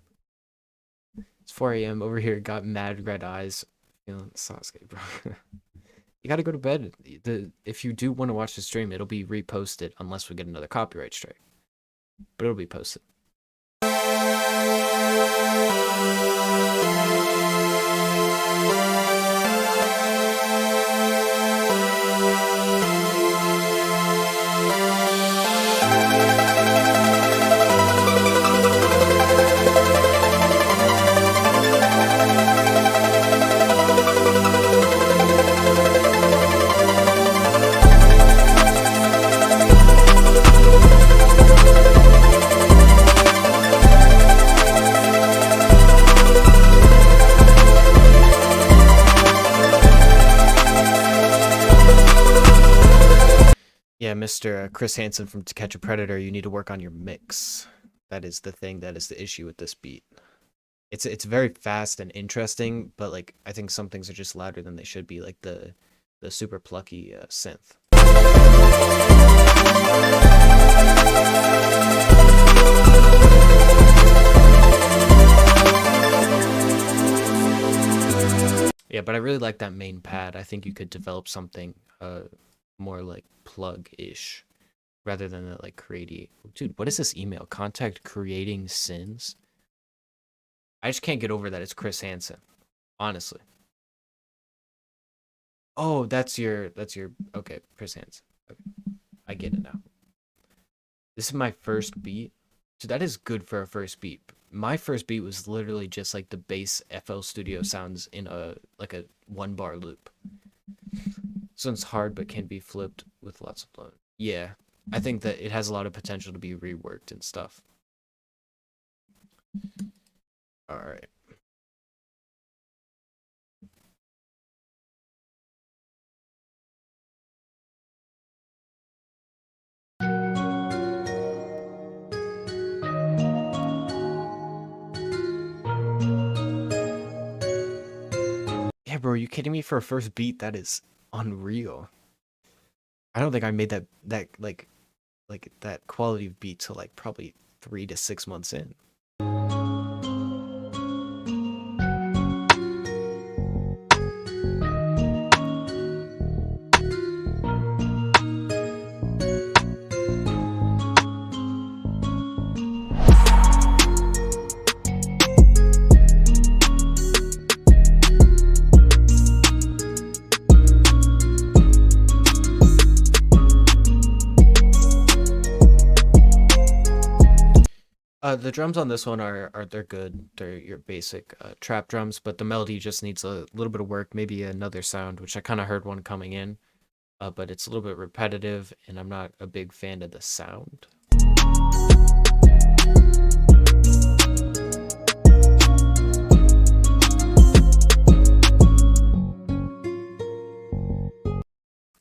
It's 4 a.m. over here. Got mad red eyes. Feeling Sasuke, bro. You gotta go to bed. If you do want to watch the stream, it'll be reposted unless we get another copyright strike. But it'll be posted. Yeah, Mr. Chris Hansen from To Catch a Predator, you need to work on your mix. That is the thing, that is the issue with this beat. It's very fast and interesting, but like, I think some things are just louder than they should be, like the super plucky synth. Yeah, but I really like that main pad. I think you could develop something more like plug-ish rather than like creating. Dude, what is this email? Contact creating sins? I just can't get over that it's Chris Hansen, honestly. Oh, that's your okay, Chris Hansen. Okay. I get it now. This is my first beat. So that is good for a first beat. My first beat was literally just like the bass FL Studio sounds in a 1-bar loop. This one's hard but can be flipped with lots of load. Yeah, I think that it has a lot of potential to be reworked and stuff. All right. Yeah, bro, are you kidding me? For a first beat, that is unreal. I don't think I made that like that quality of beat till like probably 3 to 6 months in. The drums on this one they're good. They're your basic trap drums, but the melody just needs a little bit of work, maybe another sound, which I kind of heard one coming in, but it's a little bit repetitive, and I'm not a big fan of the sound.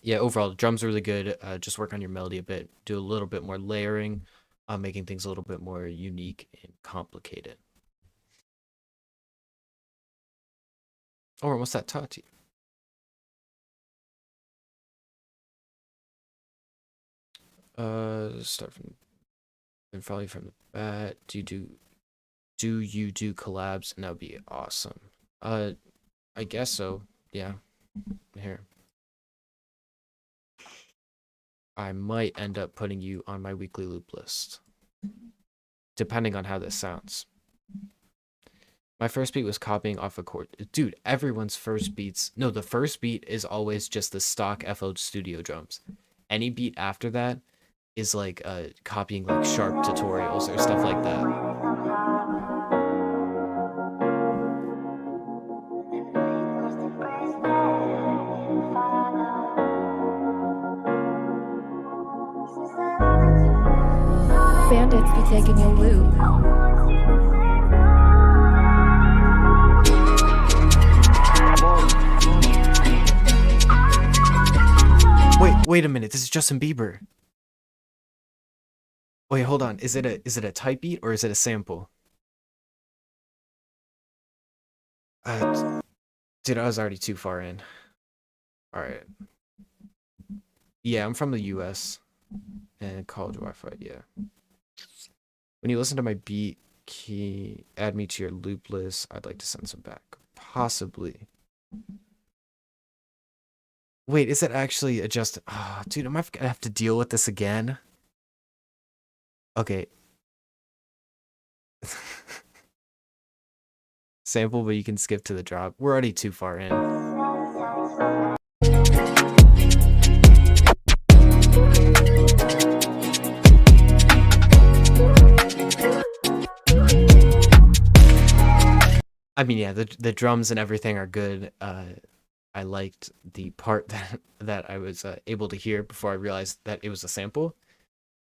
Yeah, overall, the drums are really good. Just work on your melody a bit, do a little bit more layering, making things a little bit more unique and complicated. Or what's that Tati? Start from and probably from the bat. Do you do collabs? And that would be awesome. I guess so. Yeah. Here. I might end up putting you on my weekly loop list, depending on how this sounds. My first beat was copying off a chord. Dude, everyone's first beats... No, the first beat is always just the stock FL Studio drums. Any beat after that is like copying like Sharp tutorials or stuff like that. Bandits be taking your loot. Wait a minute. This is Justin Bieber. Wait, hold on. Is it a type beat or is it a sample? Dude, I was already too far in. All right. Yeah, I'm from the US and college Wi-Fi. Yeah. When you listen to my beat, key, add me to your loop list. I'd like to send some back. Possibly. Wait, is it actually adjusted? Oh, dude, am I gonna have to deal with this again? Okay. Sample, but you can skip to the drop. We're already too far in. I mean, yeah, the drums and everything are good. I liked the part that I was able to hear before I realized that it was a sample.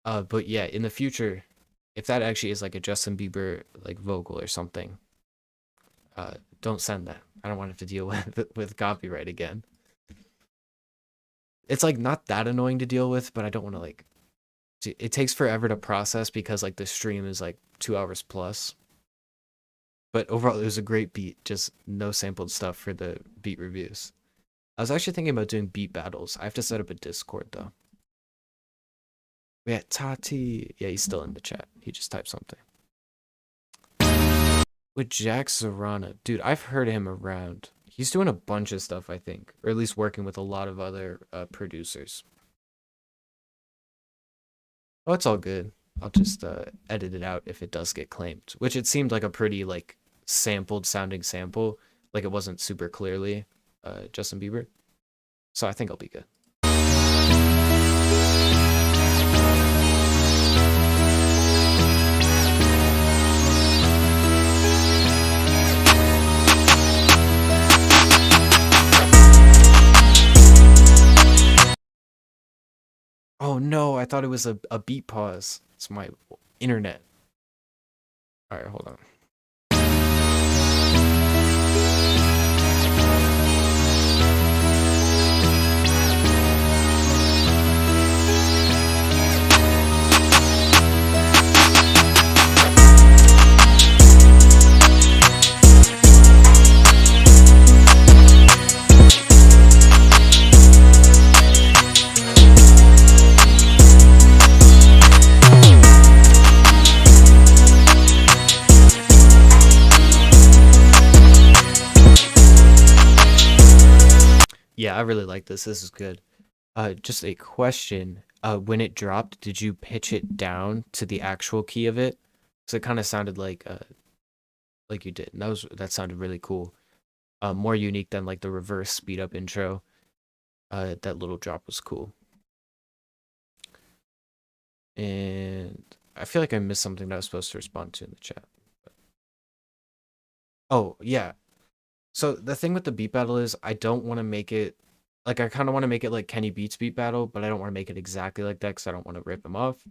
But yeah, in the future, if that actually is like a Justin Bieber like vocal or something, don't send that. I don't want to have to deal with copyright again. It's like not that annoying to deal with, but I don't want to like. It takes forever to process because like the stream is like 2 hours plus. But overall, it was a great beat. Just no sampled stuff for the beat reviews. I was actually thinking about doing beat battles. I have to set up a Discord though. Yeah, Tati. Yeah, he's still in the chat. He just typed something. With Jack Zorana. Dude, I've heard him around. He's doing a bunch of stuff, I think. Or at least working with a lot of other producers. Oh, it's all good. I'll just edit it out if it does get claimed. Which it seemed like a pretty, like, sampled sounding sample. Like it wasn't super clearly Justin Bieber. So I think I'll be good. Oh no, I thought it was a beat pause. It's my internet. All right, hold on. Yeah, I really like this. This is good. Just a question. When it dropped, did you pitch it down to the actual key of it? So it kind of sounded like you did. And that sounded really cool. More unique than like the reverse speed up intro. That little drop was cool. And I feel like I missed something that I was supposed to respond to in the chat. Oh, yeah. So the thing with the beat battle is I don't want to make it like I kind of want to make it like Kenny Beats beat battle, but I don't want to make it exactly like that because I don't want to rip him off.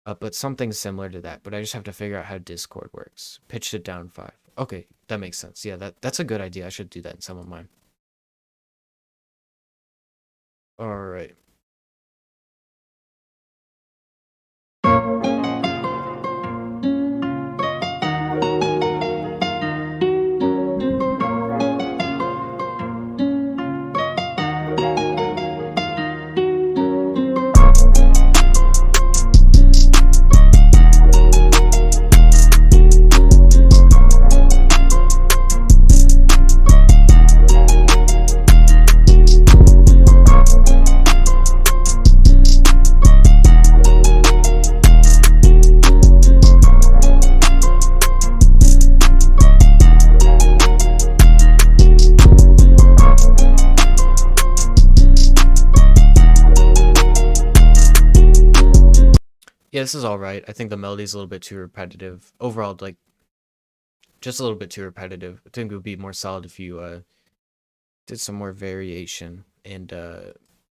But something similar to that. But I just have to figure out how Discord works. Pitched it down 5. Okay, that makes sense. Yeah, that's a good idea. I should do that in some of mine. All right. Yeah, this is all right. I think the melody's a little bit too repetitive. Overall, like, just a little bit too repetitive. I think it would be more solid if you did some more variation and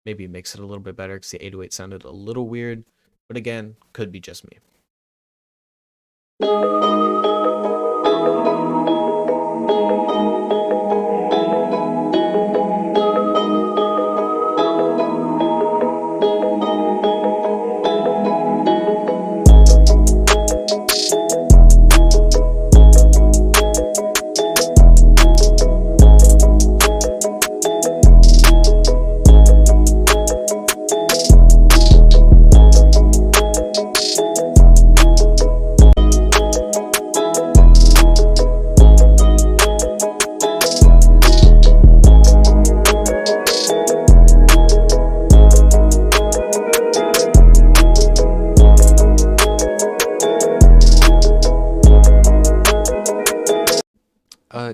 maybe mix it a little bit better because the 808 sounded a little weird. But again, could be just me.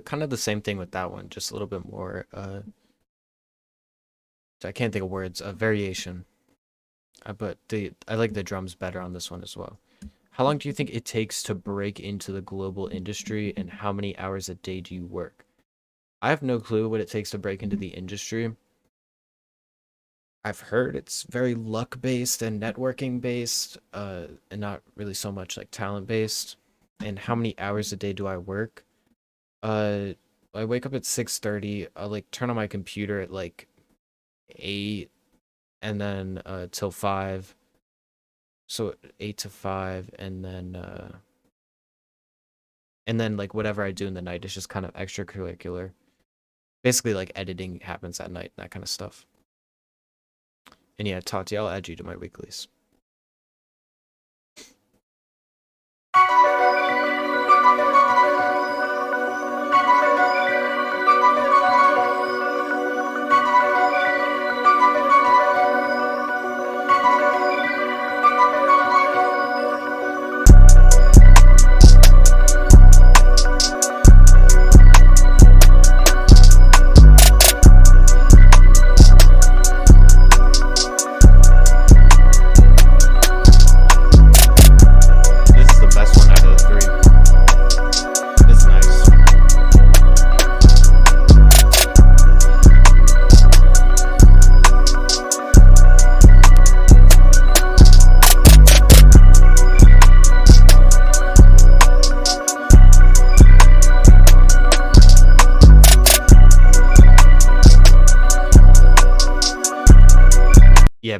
Kind of the same thing with that one, just a little bit more, I can't think of words, variation. But I like the drums better on this one as well. How long do you think it takes to break into the global industry, and how many hours a day do you work? I have no clue what it takes to break into the industry. I've heard it's very luck-based and networking-based, and not really so much like talent-based. And how many hours a day do I work? I wake up at 6:30. I like turn on my computer at like 8, and then till 5. So 8 to 5, and then like whatever I do in the night is just kind of extracurricular. Basically, like editing happens at night, that kind of stuff. And yeah, Tati, I'll add you to my weeklies. This is the best one out of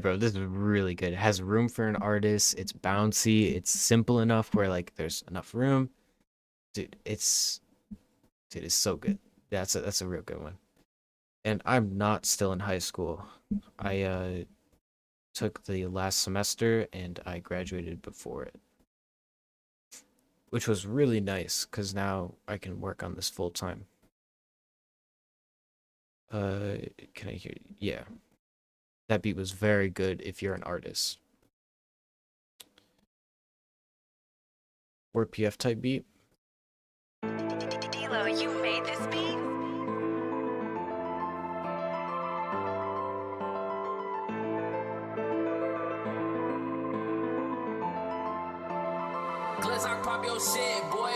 bro, this is really good. It has room for an artist. It's bouncy. It's simple enough where like there's enough room. Dude, it's so good. That's a real good one. And I'm not still in high school. I took the last semester and I graduated before it, which was really nice because now I can work on this full time. Can I hear? Yeah, that beat was very good if you're an artist. Or PF type beat. Dilo, you made this beat? Cause I pop your shit, boy.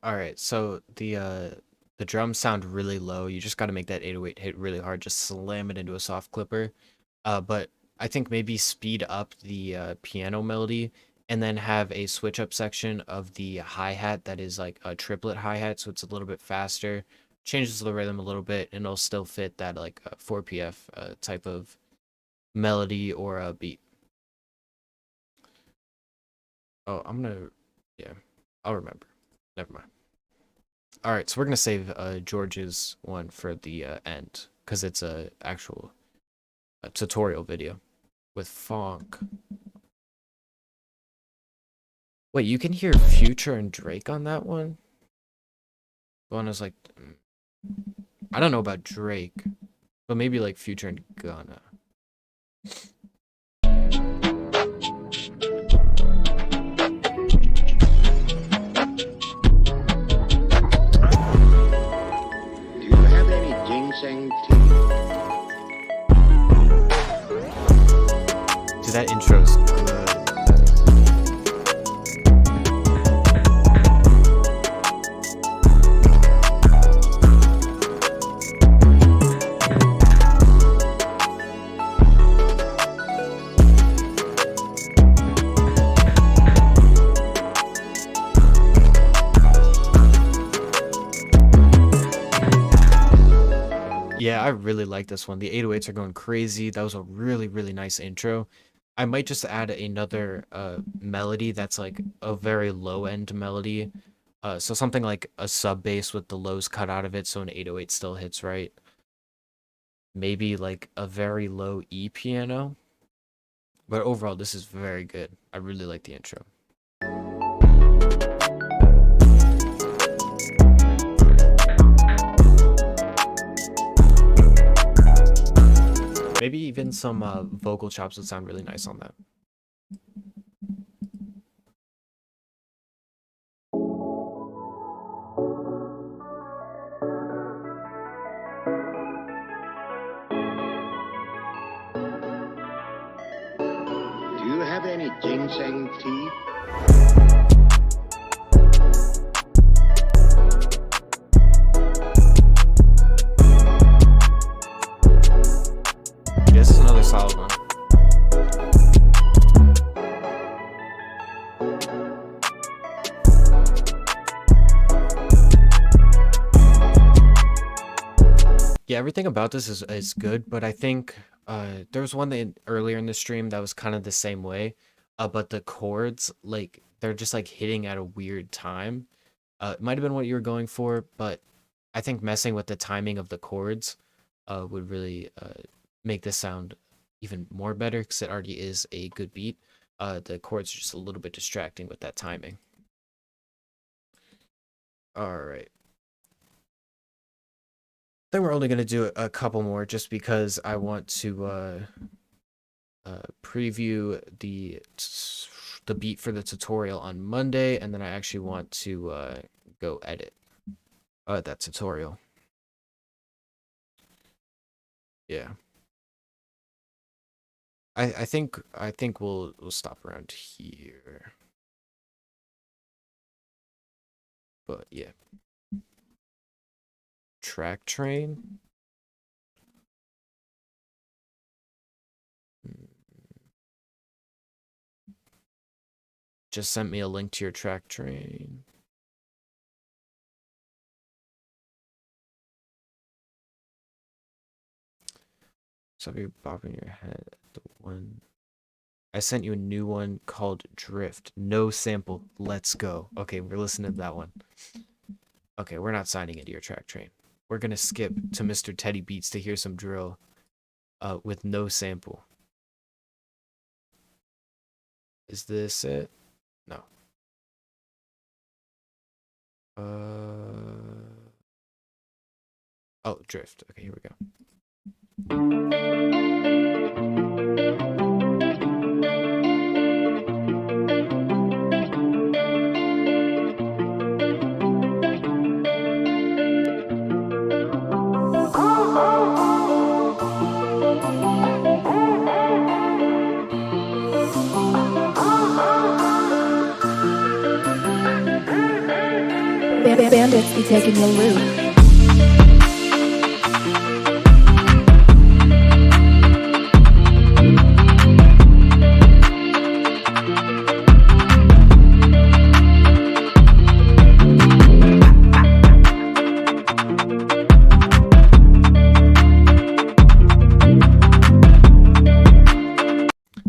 All right, so the drums sound really low. You just got to make that 808 hit really hard. Just slam it into a soft clipper. But I think maybe speed up the piano melody and then have a switch up section of the hi-hat that is like a triplet hi-hat, so it's a little bit faster. Changes the rhythm a little bit, and it'll still fit that like 4PF type of melody or a beat. Oh, yeah, I'll remember. Never mind. All right, so we're gonna save George's one for the end because it's a actual tutorial video with funk. Wait, you can hear Future and Drake on that one? The one is like, I don't know about Drake, but maybe like Future and Gunna. Dude, that intro's good. Yeah, I really like this one. The 808s are going crazy. That was a really, really nice intro. I might just add another melody that's like a very low end melody. So something like a sub bass with the lows cut out of it so an 808 still hits right. Maybe like a very low E piano. But overall, this is very good. I really like the intro. Maybe even some vocal chops would sound really nice on that. Do you have any ginseng tea? This is another solid one. Yeah, everything about this is good, but I think there was one that earlier in the stream that was kind of the same way, but the chords, like, they're just like hitting at a weird time. It might have been what you were going for, but I think messing with the timing of the chords would really make this sound even more better because it already is a good beat. The chords are just a little bit distracting with that timing. All right. Then we're only going to do a couple more just because I want to preview the beat for the tutorial on Monday, and then I actually want to go edit that tutorial. Yeah. I think we'll stop around here. But yeah. Track train. Just sent me a link to your track train. So you're bobbing your head at the one. I sent you a new one called Drift. No sample. Let's go. Okay, we're listening to that one. Okay, we're not signing into your track train. We're gonna skip to Mr. Teddy Beats to hear some drill with no sample. Is this it? No. Oh, Drift. Okay, here we go. Bandits be taking your loot.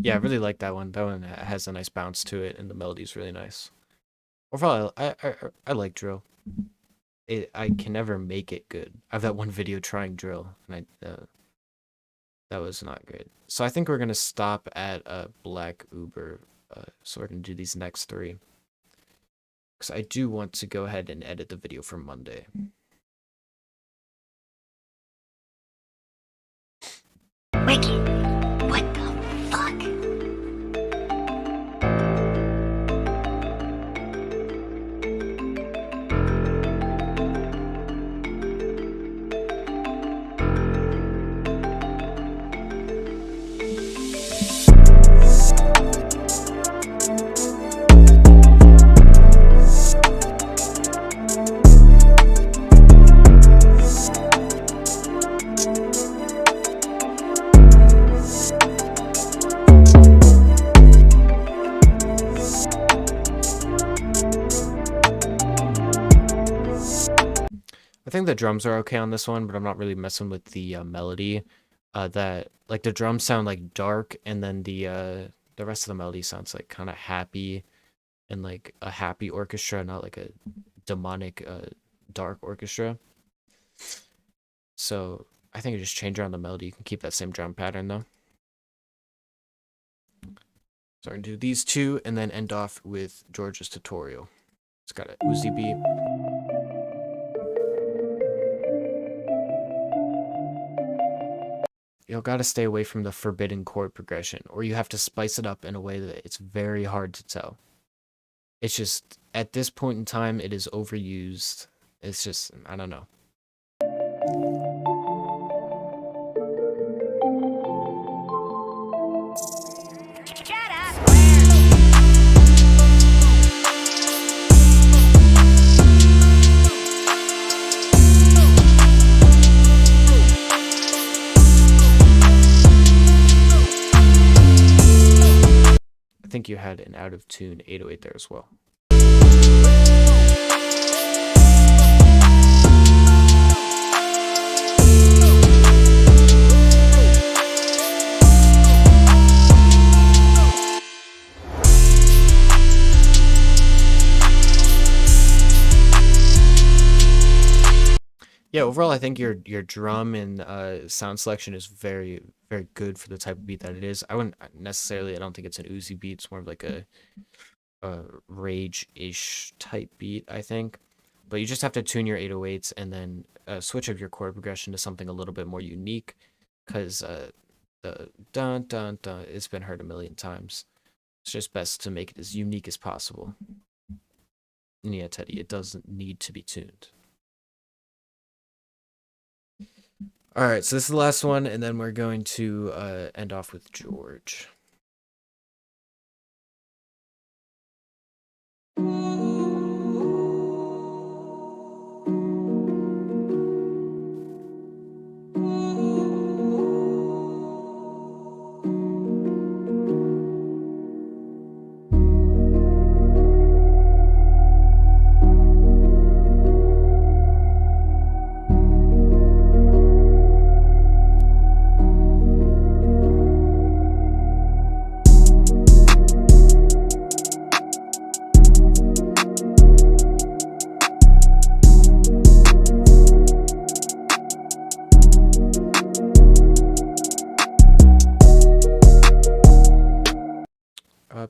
Yeah, I really like that one. That one has a nice bounce to it, and the melody's really nice. Overall, I like drill. I can never make it good. I have that one video trying drill, and that was not good. So I think we're gonna stop at Black Uber. So we're gonna do these next three, because I do want to go ahead and edit the video for Monday. Wiki, what the fuck? I think the drums are okay on this one, but I'm not really messing with the melody. That like the drums sound like dark, and then the rest of the melody sounds like kind of happy, and like a happy orchestra, not like a demonic dark orchestra. So I think you just change around the melody. You can keep that same drum pattern though. So I'm gonna do these two, and then end off with George's tutorial. It's got a Uzi beat. You'll gotta stay away from the forbidden chord progression, or you have to spice it up in a way that it's very hard to tell. It's just, at this point in time, it is overused. It's just, I don't know. I think you had an out of tune 808 there as well. Yeah, overall, I think your drum and sound selection is very, very good for the type of beat that it is. I wouldn't necessarily, I don't think it's an Uzi beat. It's more of like a rage-ish type beat, I think. But you just have to tune your 808s and then switch up your chord progression to something a little bit more unique, because the dun dun dun, it's been heard a million times. It's just best to make it as unique as possible. And yeah, Teddy, it doesn't need to be tuned. All right, so this is the last one, and then we're going to end off with George.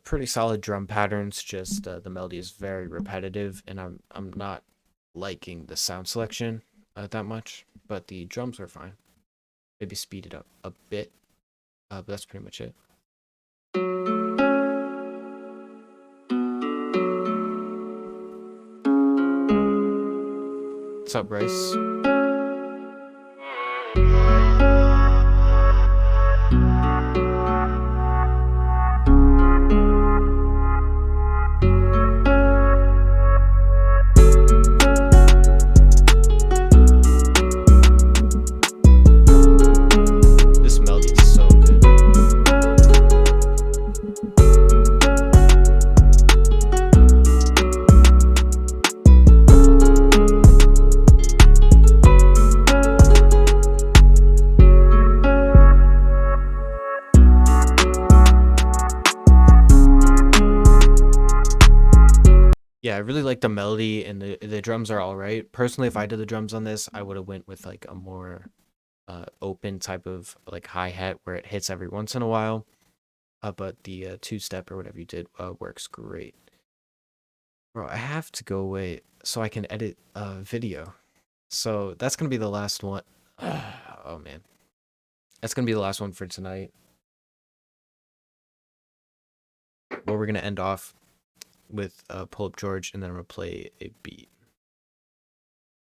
Pretty solid drum patterns, just the melody is very repetitive, and I'm not liking the sound selection that much, but the drums are fine. Maybe speed it up a bit, but that's pretty much it. What's up, Bryce? Yeah, I really like the melody, and the drums are all right. Personally, if I did the drums on this, I would have went with like a more open type of like hi-hat where it hits every once in a while. But the two-step or whatever you did works great. Bro, I have to go away so I can edit video. So that's gonna be the last one. Oh man, that's gonna be the last one for tonight. Where we're gonna end off with Pull Up George, and then I'm gonna play a beat.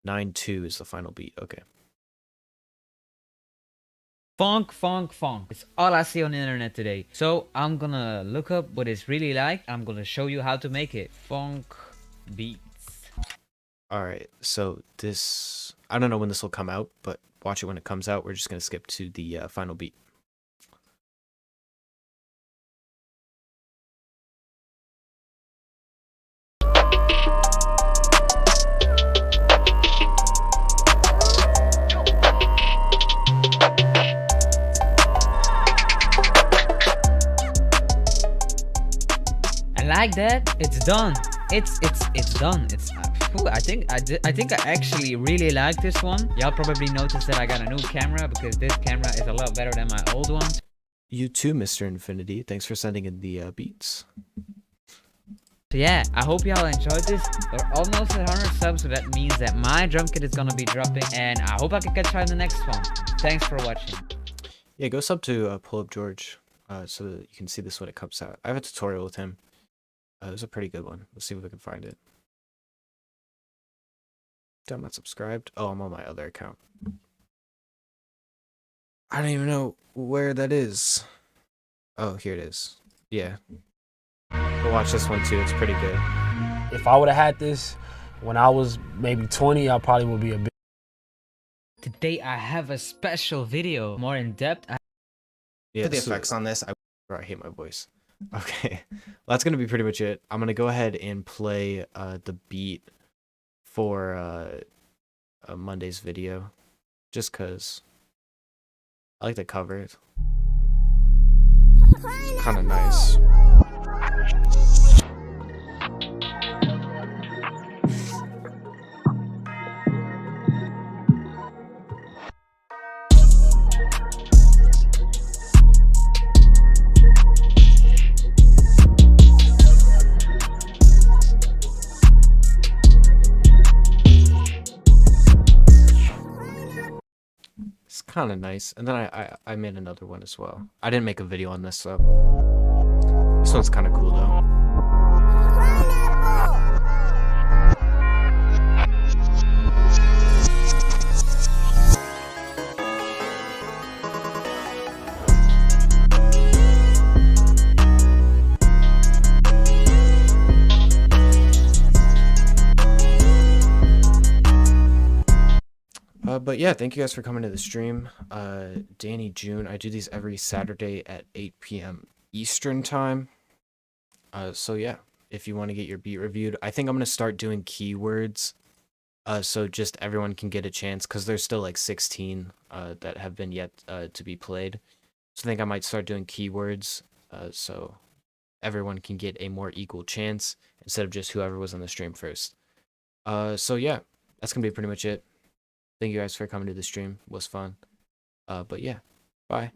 9-2 is the final beat. Okay. Funk. It's all I see on the internet today. So I'm gonna look up what it's really like. I'm gonna show you how to make it. Funk beats. Alright, so this, I don't know when this will come out, but watch it when it comes out. We're just gonna skip to the final beat. Like that, it's done. It's done. It's I think I actually really like this one. Y'all probably noticed that I got a new camera because this camera is a lot better than my old one. You too, Mr. Infinity. Thanks for sending in the beats. So yeah, I hope y'all enjoyed this. We're almost at 100 subs, so that means that my drum kit is gonna be dropping, and I hope I can catch y'all in the next one. Thanks for watching. Yeah, go sub to Pull Up George so that you can see this when it comes out. I have a tutorial with him. It was a pretty good one. Let's see if we can find it. I'm not subscribed. Oh, I'm on my other account. I don't even know where that is. Oh, here it is. Yeah. Go watch this one too. It's pretty good. If I would have had this when I was maybe 20, I probably would be a bit. Today I have a special video, more in depth. Yeah, the effects on this. I hate my voice. Okay, well, that's gonna be pretty much it. I'm gonna go ahead and play the beat for Monday's video, just cause I like to cover it. Kind of nice. It's kind of nice. And then I made another one as well. I didn't make a video on this, so this one's kind of cool though. But yeah, thank you guys for coming to the stream. Danny June, I do these every Saturday at 8 p.m. Eastern time. So yeah, if you want to get your beat reviewed, I think I'm gonna start doing keywords. So just everyone can get a chance, because there's still like 16 that have been yet to be played. So I think I might start doing keywords, so everyone can get a more equal chance instead of just whoever was on the stream first. So yeah, that's gonna be pretty much it. Thank you guys for coming to the stream. It was fun. But yeah, bye.